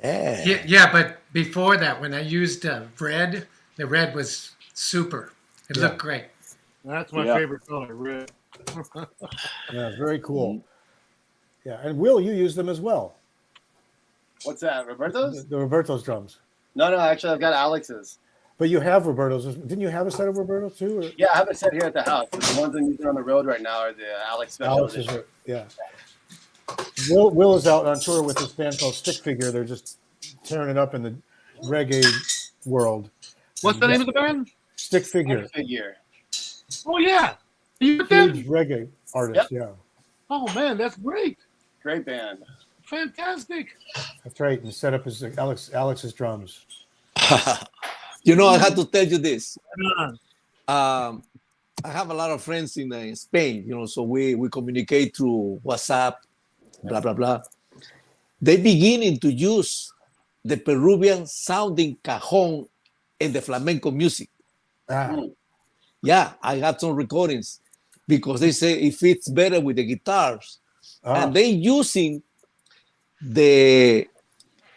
Yeah, but before that, when I used red, the red was super. It looked great. That's my Yeah. favorite color, red. Yeah, very cool. Yeah, and Will, you use them as well. What's that, Roberto's? The Roberto's drums. No, actually, I've got Alex's. But you have Roberto's. Didn't you have a set of Roberto's too? Or? Yeah, I have it set here at the house. The ones I'm using on the road right now are the Alex special Alex edition. is yeah. Will is out on tour with this band called Stick Figure. They're just tearing it up in the reggae world. What's the name of the band? Stick Figure. Figure. Oh, yeah. You with them? Huge reggae artist. Yep. Yeah, Oh, man, that's great. Great band. Fantastic. that's right. And the setup is Alex's drums. I had to tell you this. Uh, I have a lot of friends in Spain, so we communicate through WhatsApp, blah, blah, blah. They beginning to use the Peruvian sounding cajon in the flamenco music. Yeah, I got some recordings because they say it fits better with the guitars. And they using the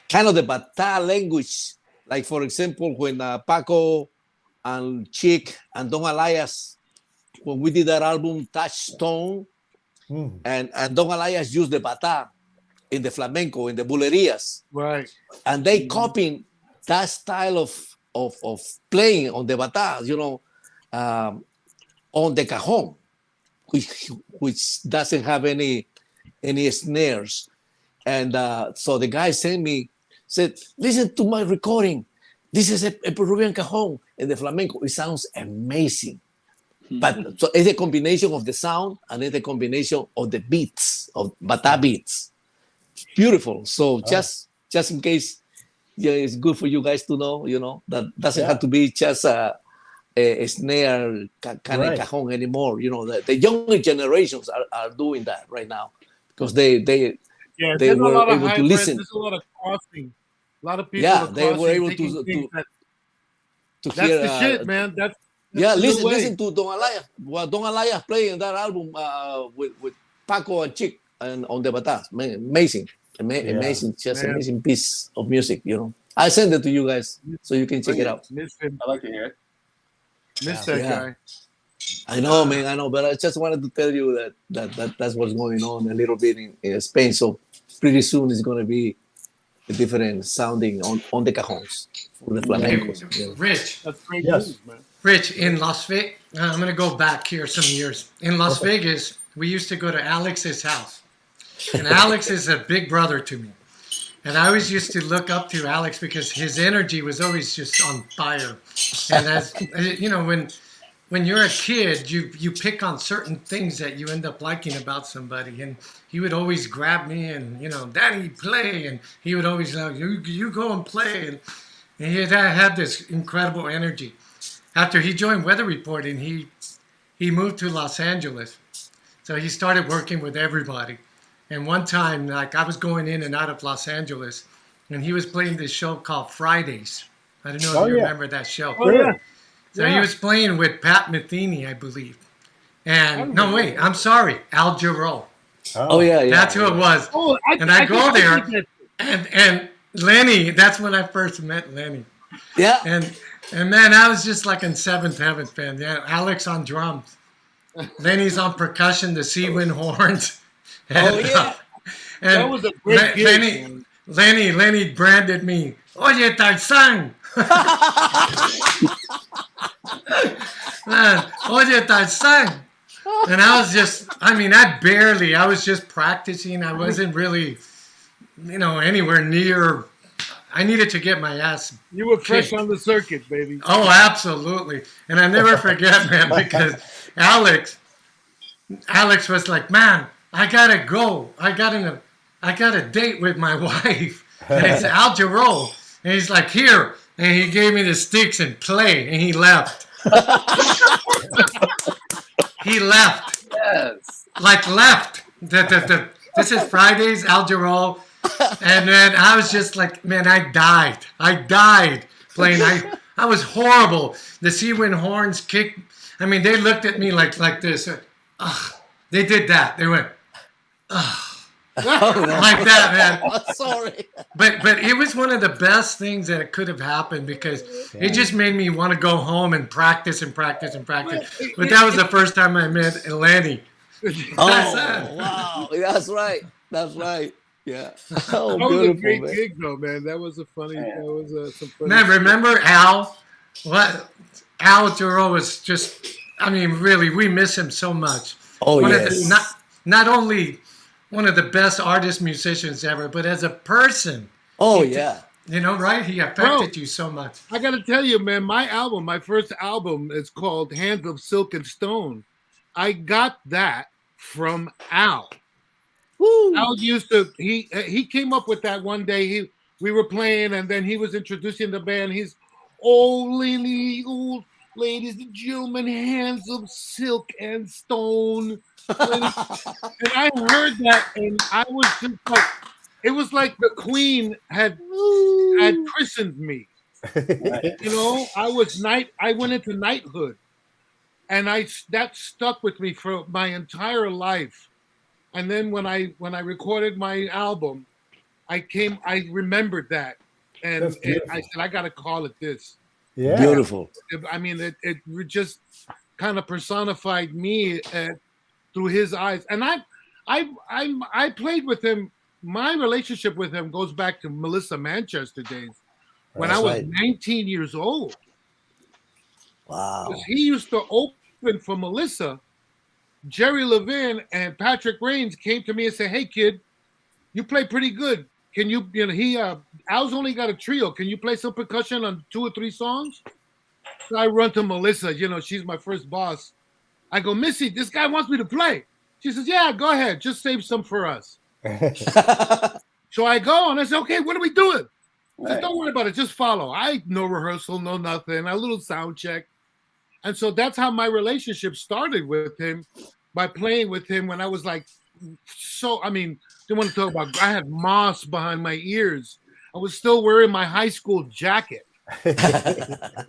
kind of the Bata language. Like, for example, when Paco and Chick and Don Elias, when we did that album Touchstone, and Don Elias used the Bata in the flamenco, in the bulerías. right. And they copying that style of playing on the Bata, on the cajon, which doesn't have any snares. And so the guy said, listen to my recording. This is a Peruvian cajon in the flamenco. It sounds amazing. But so it's a combination of the sound and it's a combination of the beats, of Bata beats. Beautiful. So just in case, it's good for you guys to know, that doesn't have to be just a snare kind of cajon anymore. The younger generations are doing that right now because they were able to listen. There's a lot of crossing. A lot of people. Yeah, they were able to that's hear. the shit, man. That's listen to Don Elias. What Don Elias played in that album with Paco and Chick. and on the bata. Amazing, amazing, just man. amazing piece of music. I send it to you guys so you can check it out. Miss him. I like to hear it. Miss that Yeah. guy. I know, man. I know, but I just wanted to tell you that's what's going on a little bit in Spain. So pretty soon it's going to be a different sounding on the cajons for the flamencos. Yeah. Rich, That's great Yes. news, man. Rich, in Las Vegas, I'm going to go back here some years. In Las Vegas, we used to go to Alex's house. And Alex is a big brother to me. And I always used to look up to Alex because his energy was always just on fire. And as when you're a kid, you pick on certain things that you end up liking about somebody. And he would always grab me and, Daddy, play. And he would always say, you go and play. And he had this incredible energy. After he joined Weather Reporting, he moved to Los Angeles. So he started working with everybody. And one time, like I was going in and out of Los Angeles, and he was playing this show called Fridays. I don't know if you remember that show. Oh, yeah. So he was playing with Pat Metheny, I believe. And no, wait, I'm sorry, Al Jarreau. Oh yeah. That's who it was. Oh, I go there, and Lenny. That's when I first met Lenny. Yeah. And man, I was just like in seventh heaven, man. Yeah, Alex on drums, Lenny's on percussion, the sea wind horns. And, and That was a great gig, Lenny branded me. Oye, Tarzan. Man, oye, Tarzan. And I was just practicing. I wasn't really, anywhere near. I needed to get my ass. You were fresh kicked. on the circuit, baby. Oh, absolutely. And I never forget, man, because Alex was like, man, I gotta go. I got a date with my wife. And it's Al Jarreau. And he's like, here. And he gave me the sticks and play. And he left. He left. Yes. Like left. This is Fridays, Al Jarreau. And then I was just like, man, I died playing. I was horrible. The sea wind horns kicked. I mean, they looked at me like this. Ugh. They did that. They went, ugh. Like that, man. Sorry. But it was one of the best things that could have happened because it just made me want to go home and practice and practice and practice. But that was the first time I met Lenny. Oh, wow. That's right. Yeah. Oh, That was a beautiful, great man. gig, though, man. That was a funny. That was some funny. Man, remember Al? Al Jarreau was just. I mean, really, we miss him so much. Oh, One of yes. the, not only one of the best artists, musicians ever, but as a person. Oh, yeah. Right? He affected you so much. I got to tell you, man, my first album is called Hands of Silk and Stone. I got that from Al. Woo. Al used to, he came up with that one day. We were playing, and then he was introducing the band. He's, old ladies and gentlemen, hands of silk and stone. And I heard that, and I was just like, it was like the Queen had christened me. I went into knighthood, and that stuck with me for my entire life. And then when I recorded my album, I remembered that, and I said I got to call it this. Yeah. Beautiful. I mean, it just kind of personified me through his eyes, and I played with him. My relationship with him goes back to Melissa Manchester days when I was 19 years old. Wow. He used to open for Melissa. Jerry Levin and Patrick Rains came to me and said, "Hey, kid, you play pretty good. Can you? Al's only got a trio. Can you play some percussion on 2 or 3 songs?" So I run to Melissa. She's my first boss. I go, "Missy, this guy wants me to play." She says, "Yeah, go ahead. Just save some for us." So I go and I say, "Okay, what are we doing?" She says, "Don't worry about it. Just follow." No rehearsal, no nothing. A little sound check. And so that's how my relationship started with him, by playing with him when I was like, didn't want to talk about, I had moss behind my ears. I was still wearing my high school jacket, But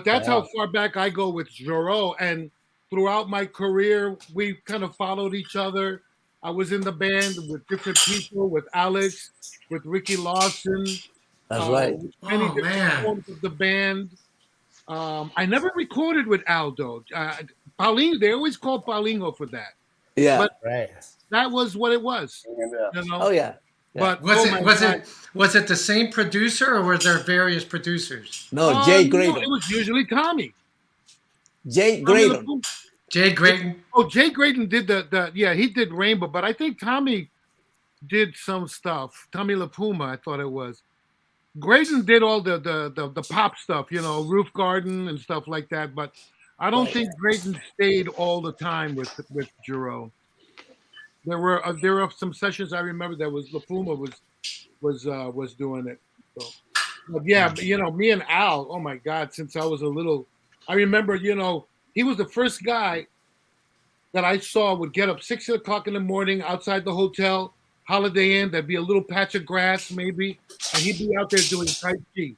that's how far back I go with Jarreau. And throughout my career, we kind of followed each other. I was in the band with different people, with Alex, with Ricky Lawson, That's right. with many Oh, different man. forms of the band. I never recorded with Aldo. Paulinho, they always call Paulinho for that. Yeah. But Right. that was what it was. And, You know? Oh yeah. But Was oh it my was God. it was it the same producer or were there various producers? No, Jay No, Graydon. it was usually Tommy. Jay Tommy Graydon. LaPuma. Jay Graydon. Oh, Jay Graydon did the he did Rainbow, but I think Tommy did some stuff. Tommy LaPuma, I thought it was. Graydon did all the pop stuff, you know, Roof Garden and stuff like that. But I don't think Graydon stayed all the time with Jero. There were some sessions I remember that was LaPuma was doing it. So, but yeah, but, you know, me and Al. Oh my God, since I was a little, I remember, you know, he was the first guy that I saw would get up 6 o'clock in the morning outside the hotel, Holiday Inn. There'd be a little patch of grass, maybe, and he'd be out there doing Tai Chi.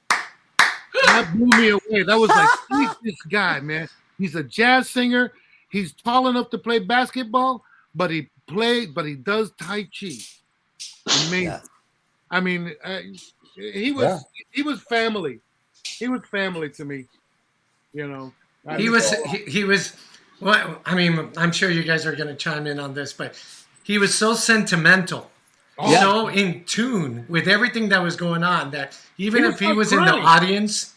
That blew me away. That was like, who's this guy, man? He's a jazz singer. He's tall enough to play basketball, but he does Tai Chi. Amazing. Yeah. I mean, he was family. He was family to me. You know, He was. Well, I mean, I'm sure you guys are going to chime in on this, but he was so sentimental, so in tune with everything that was going on that even if he was in the audience,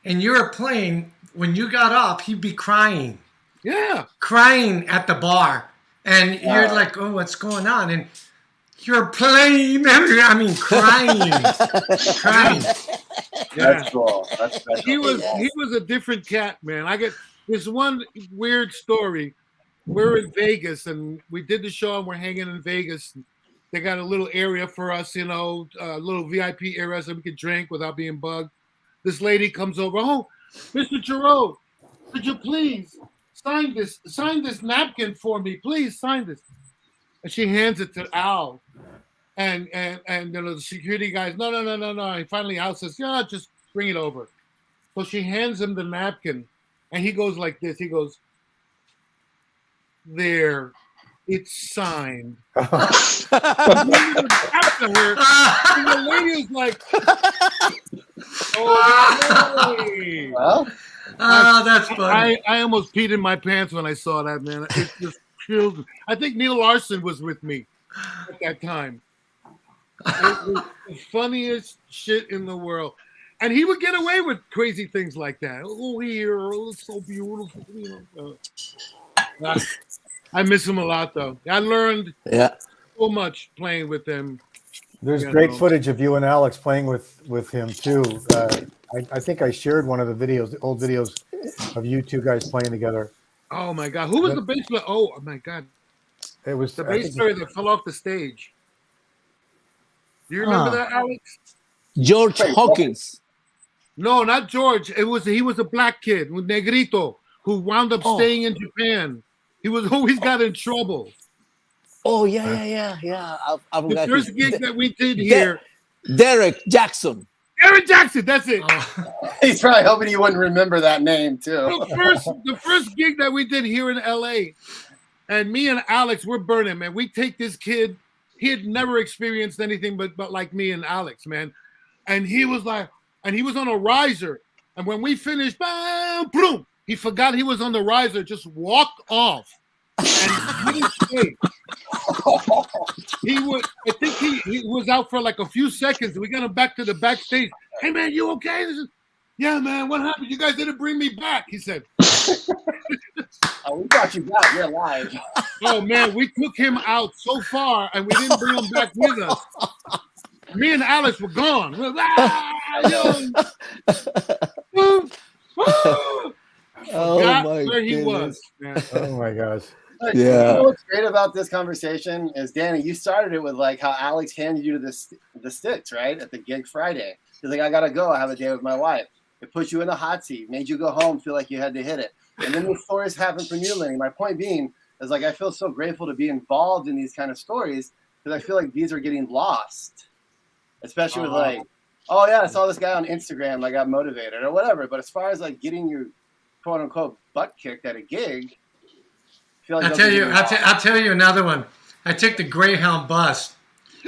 and you were playing, when you got off, he'd be crying. Yeah. Crying at the bar. And you're like, oh, what's going on? And you're playing. I mean, crying. Crying. That's cool. That's special. He was a different cat, man. I get this one weird story. We're in Vegas and we did the show and we're hanging in Vegas. They got a little area for us, you know, a little VIP area so we could drink without being bugged. This lady comes over. Oh, Mr. Giroux, could you please sign this napkin for me? Please sign this. And she hands it to Al. And you know, the security guys, no. And finally Al says, yeah, just bring it over. So she hands him the napkin and he goes like this. He goes, there, it's signed. After her, and the lady is like, oh, hey. Well, that's funny. I almost peed in my pants when I saw that, man. It just chilled me. I think Neil Larson was with me at that time. It was the funniest shit in the world. And he would get away with crazy things like that. Oh, here, oh, it's so beautiful. You know, I miss him a lot, though. I learned so much playing with him. There's great footage of you and Alex playing with him too. I think I shared one of the videos, the old videos of you two guys playing together. Oh my God, who was the bass player? Oh my God, it was the bass player that fell off the stage. Do you remember that, Alex? George Hawkins. No, not George. He was a black kid with Negrito who wound up staying in Japan. He was always got in trouble. Oh yeah. The first gig that we did here. Derek Jackson. Derek Jackson, that's it. He's probably hoping you wouldn't remember that name too. The first gig that we did here in LA, and me and Alex, we're burning, man. We take this kid. He had never experienced anything but like me and Alex, man. And he was like, and he was on a riser. And when we finished, boom, he forgot he was on the riser, just walked off. And he didn't stay. I think he was out for like a few seconds. We got him back to the backstage. Hey man, you okay? Yeah, man, what happened? You guys didn't bring me back, he said. Oh, we got you back. You're alive. Oh man, we took him out so far and we didn't bring him back with us. Me and Alex were gone. We're where he was. Man. Oh my gosh. You know what's great about this conversation is, Danny, you started it with like how Alex handed you the sticks, right? At the gig Friday. He's like, I gotta go. I have a day with my wife. It put you in the hot seat, made you go home, feel like you had to hit it. And then the stories happen from you, Lenny. My point being is like I feel so grateful to be involved in these kind of stories because I feel like these are getting lost. Especially with like, oh yeah, I saw this guy on Instagram, I got motivated or whatever. But as far as like getting your quote unquote butt kicked at a gig, feel like I'll tell you another one. I took the Greyhound bus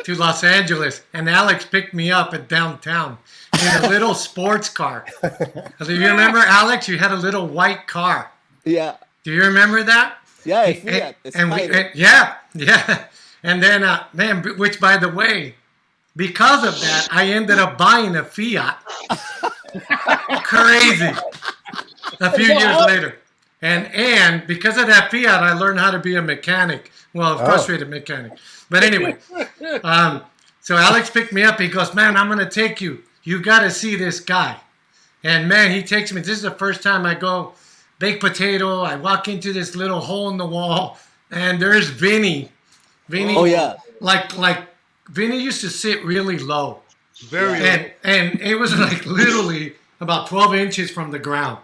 to Los Angeles, and Alex picked me up at downtown in a little sports car. Do you remember, Alex? You had a little white car. Yeah. Do you remember that? Yeah, it's Fiat. It's Spider. Yeah. And then, man, which by the way, because of that, I ended up buying a Fiat. Crazy. A few years later. And because of that Fiat, I learned how to be a mechanic. Well, a frustrated mechanic. But anyway, so Alex picked me up. He goes, man, I'm going to take you. You got to see this guy. And man, he takes me. This is the first time I go baked potato. I walk into this little hole in the wall, and there's Vinny. Oh, yeah. Like Vinny used to sit really low. Very low. And it was like literally about 12 inches from the ground.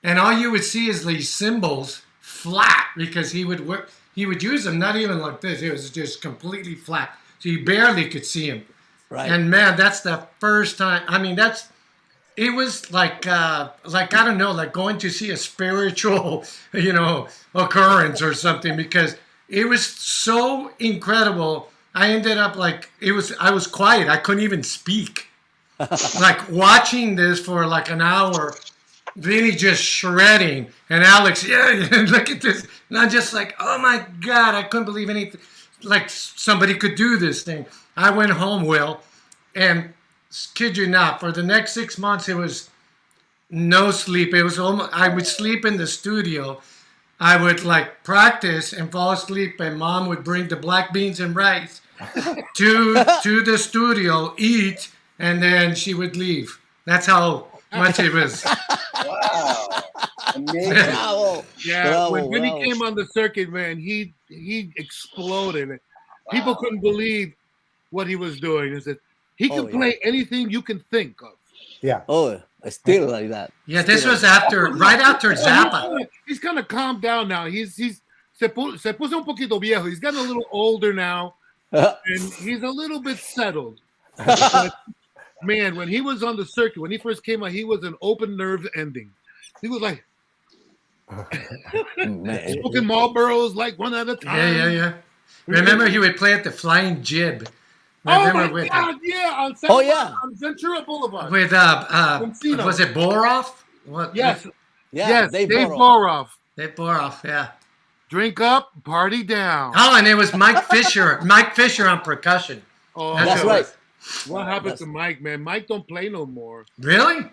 And all you would see is these cymbals flat because he would use them not even like this. It was just completely flat. So you barely could see him. Right. And man, that's the first time. I mean, it was like I don't know, like going to see a spiritual, occurrence or something, because it was so incredible. I ended up I was quiet. I couldn't even speak. Like watching this for like an hour, Vinny just shredding, and Alex, look at this. And I'm just like, oh my God, I couldn't believe anything. Like somebody could do this thing. I went home, Will, and kid you not, for the next 6 months, it was no sleep. It was almost, I would sleep in the studio. I would like practice and fall asleep, and Mom would bring the black beans and rice to the studio, eat, and then she would leave. That's how much it was. Wow. Amazing. Bravo. Yeah, Bravo, when Vinny bravo. came on the circuit, man, he exploded. People couldn't believe what he was doing. Is that he could play anything you can think of. Yeah. Oh, still like that. Yeah, this was right after Zappa. He's kind of calmed down now. Se puso un poquito viejo. He's gotten a little older now, and he's a little bit settled. But, man, when he was on the circuit, when he first came out, he was an open nerve ending. He was like smoking Marlboros like one at a time. Yeah. Remember, he would play at the Flying Jib. Oh my God! Yeah, on Ventura Boulevard with was it Boroff? What? Yes, Yeah, Dave Boroff. Dave Boroff, yeah. Drink up, party down. Oh, and it was Mike Fisher. Mike Fisher on percussion. Oh, that's right. What happened to Mike, man? Mike don't play no more. Really?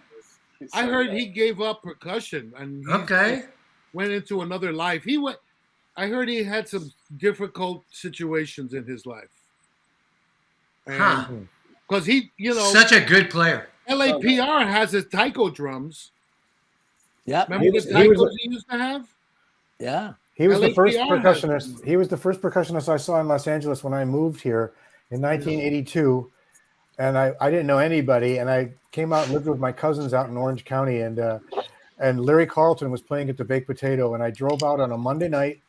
I heard he gave up percussion and went into another life. I heard he had some difficult situations in his life. Because he, such a good player. LAPR has his taiko drums. Yeah. Remember the taikos he used to have? Yeah. He was the first LAPR percussionist. He was the first percussionist I saw in Los Angeles when I moved here in 1982. And I didn't know anybody. And I came out and lived with my cousins out in Orange County. And Larry Carlton was playing at the Baked Potato. And I drove out on a Monday night,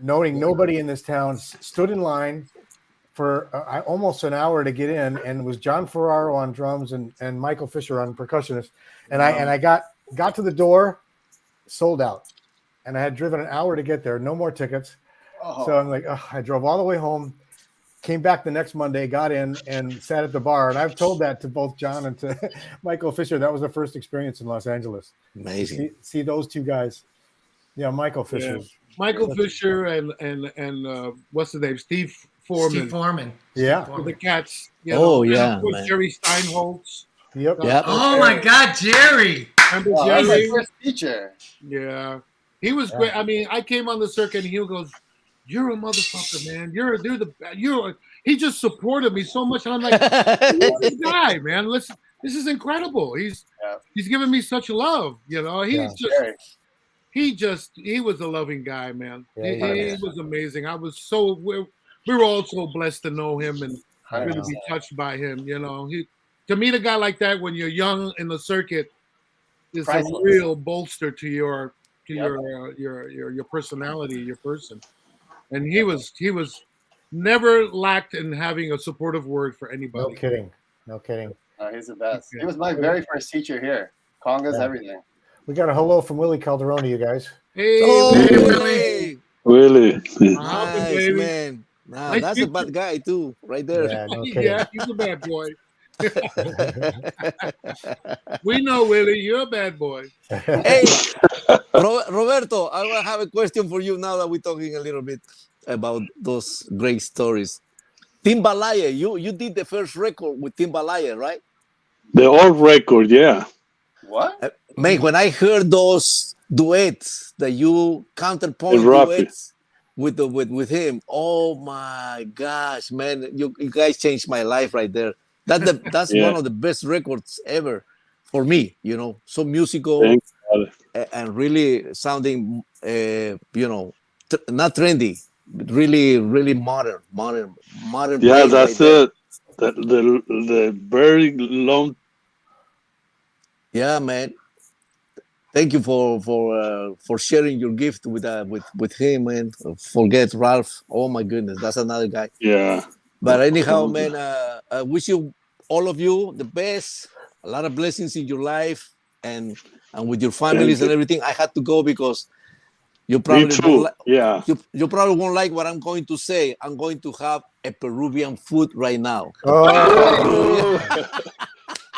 knowing nobody in this town, stood in line for almost an hour to get in, and it was John Ferraro on drums and Michael Fisher on percussionist. And I got to the door, sold out. And I had driven an hour to get there, no more tickets. So I'm like, I drove all the way home, came back the next Monday, got in and sat at the bar. And I've told that to both John and to Michael Fisher. That was the first experience in Los Amazing. See those two guys. Yeah, Michael Fisher. Yeah. Michael Fisher and what's the name? Steve Foreman. Yeah. For the Cats. Yeah. Jerry Steinholtz. Yep. Oh my God, Jerry. Remember That was my Jerry? first teacher. Yeah. He was great. I mean, I came on the circuit and he goes, "You're a motherfucker, man. He just supported me so much. And I'm like, who's this guy, man? This is incredible. He's giving me such love, He was a loving guy, man. He was amazing. We were all so blessed to know him and really be touched by him. To meet a guy like that when you're young in the circuit is a real bolster to your personality, your person. And he was never lacked in having a supportive word for anybody. No kidding. He's the best. He was my very first teacher here. Congas, everything. We got a hello from Willie Calderoni, you guys. Hey, Willie. really. Popping, Nice, baby. man. Nah, Nice that's a picture. bad guy too, right there. Yeah, no kidding. Yeah, he's a bad boy. We know, Willie, you're a bad boy. Hey, Roberto, I will have a question for you now that we're talking a little bit about those great stories. Timbalaya, you did the first record with Timbalaya, right? The old record, yeah. What? Man, when I heard those duets that you The counterpoint rap. duets with him, oh my gosh, man, you guys changed my life right there. That's Yeah. one of the best records ever for me. You know, so musical Thank God. and really sounding, not trendy, but really, really modern Yeah, play right that's there. it. The very long. Yeah, man. Thank you for sharing your gift with him, man. Forget Ralph. Oh my goodness, that's another guy. Yeah. But anyhow, man, I wish you all of you the best. A lot of blessings in your life and with your families and Thank you. everything. I had to go because you Me probably won't too. Yeah. you probably won't like what I'm going to say. I'm going to have a Peruvian food right now. Oh,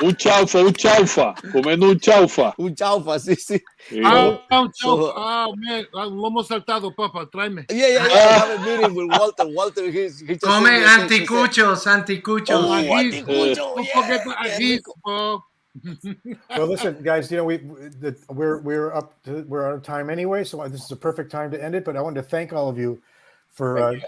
Un chaufa. Comiendo un chaufa. Un chaufa, sí. Yeah. Oh, man, lomo saltado, papa, tráeme. Yeah. I have a meeting with Walter. Walter, he just sent Come me a text. He said, anticuchos, anticuchos. oh, Ajís. anticucho, Don't yeah, forget the qué ajís, rico. bro. well, listen, guys. We're out of time anyway, so this is a perfect time to end it. But I wanted to thank all of you for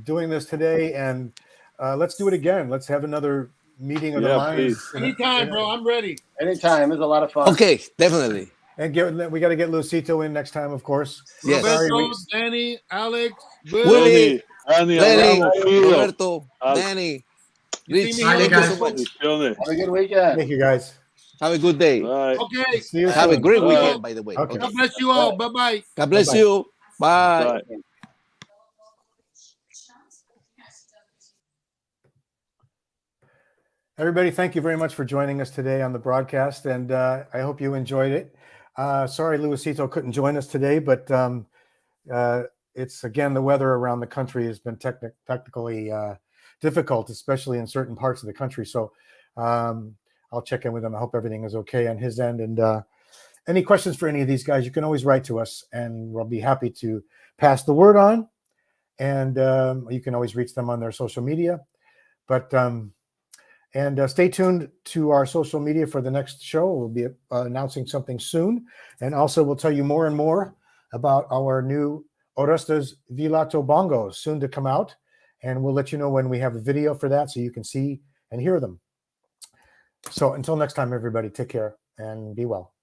doing this today, and let's do it again. Let's have another meeting of the Yeah, minds. please. Anytime, bro. I'm ready. Anytime. It was a lot of fun. Okay, definitely. And we got to get Luisito in next time, of course. Yes. Roberto, Danny, Alex, Willie, Dani, Lenny, hablamos, Fido. Roberto, Danny, You see Rich, me Bye, here thank you guys. so much. Bendiciones. Have a good weekend. Thank you, guys. Have a good day. Bye. Okay. See you Have a soon. great Bye. weekend, by the way. Okay. God bless you all. Bye-bye. God bless Bye-bye. you. Bye. Bye. Everybody, thank you very much for joining us today on the broadcast, and I hope you enjoyed it. Sorry, Luisito couldn't join us today, but it's again the weather around the country has been technically difficult, especially in certain parts of the country. So I'll check in with him. I hope everything is okay on his end. And any questions for any of these guys, you can always write to us, and we'll be happy to pass the word on. And you can always reach them on their social media. But stay tuned to our social media for the next show. We'll be announcing something soon. And also we'll tell you more and more about our new Orestes Vilato bongos soon to come out. And we'll let you know when we have a video for that so you can see and hear them. So until next time, everybody, take care and be well.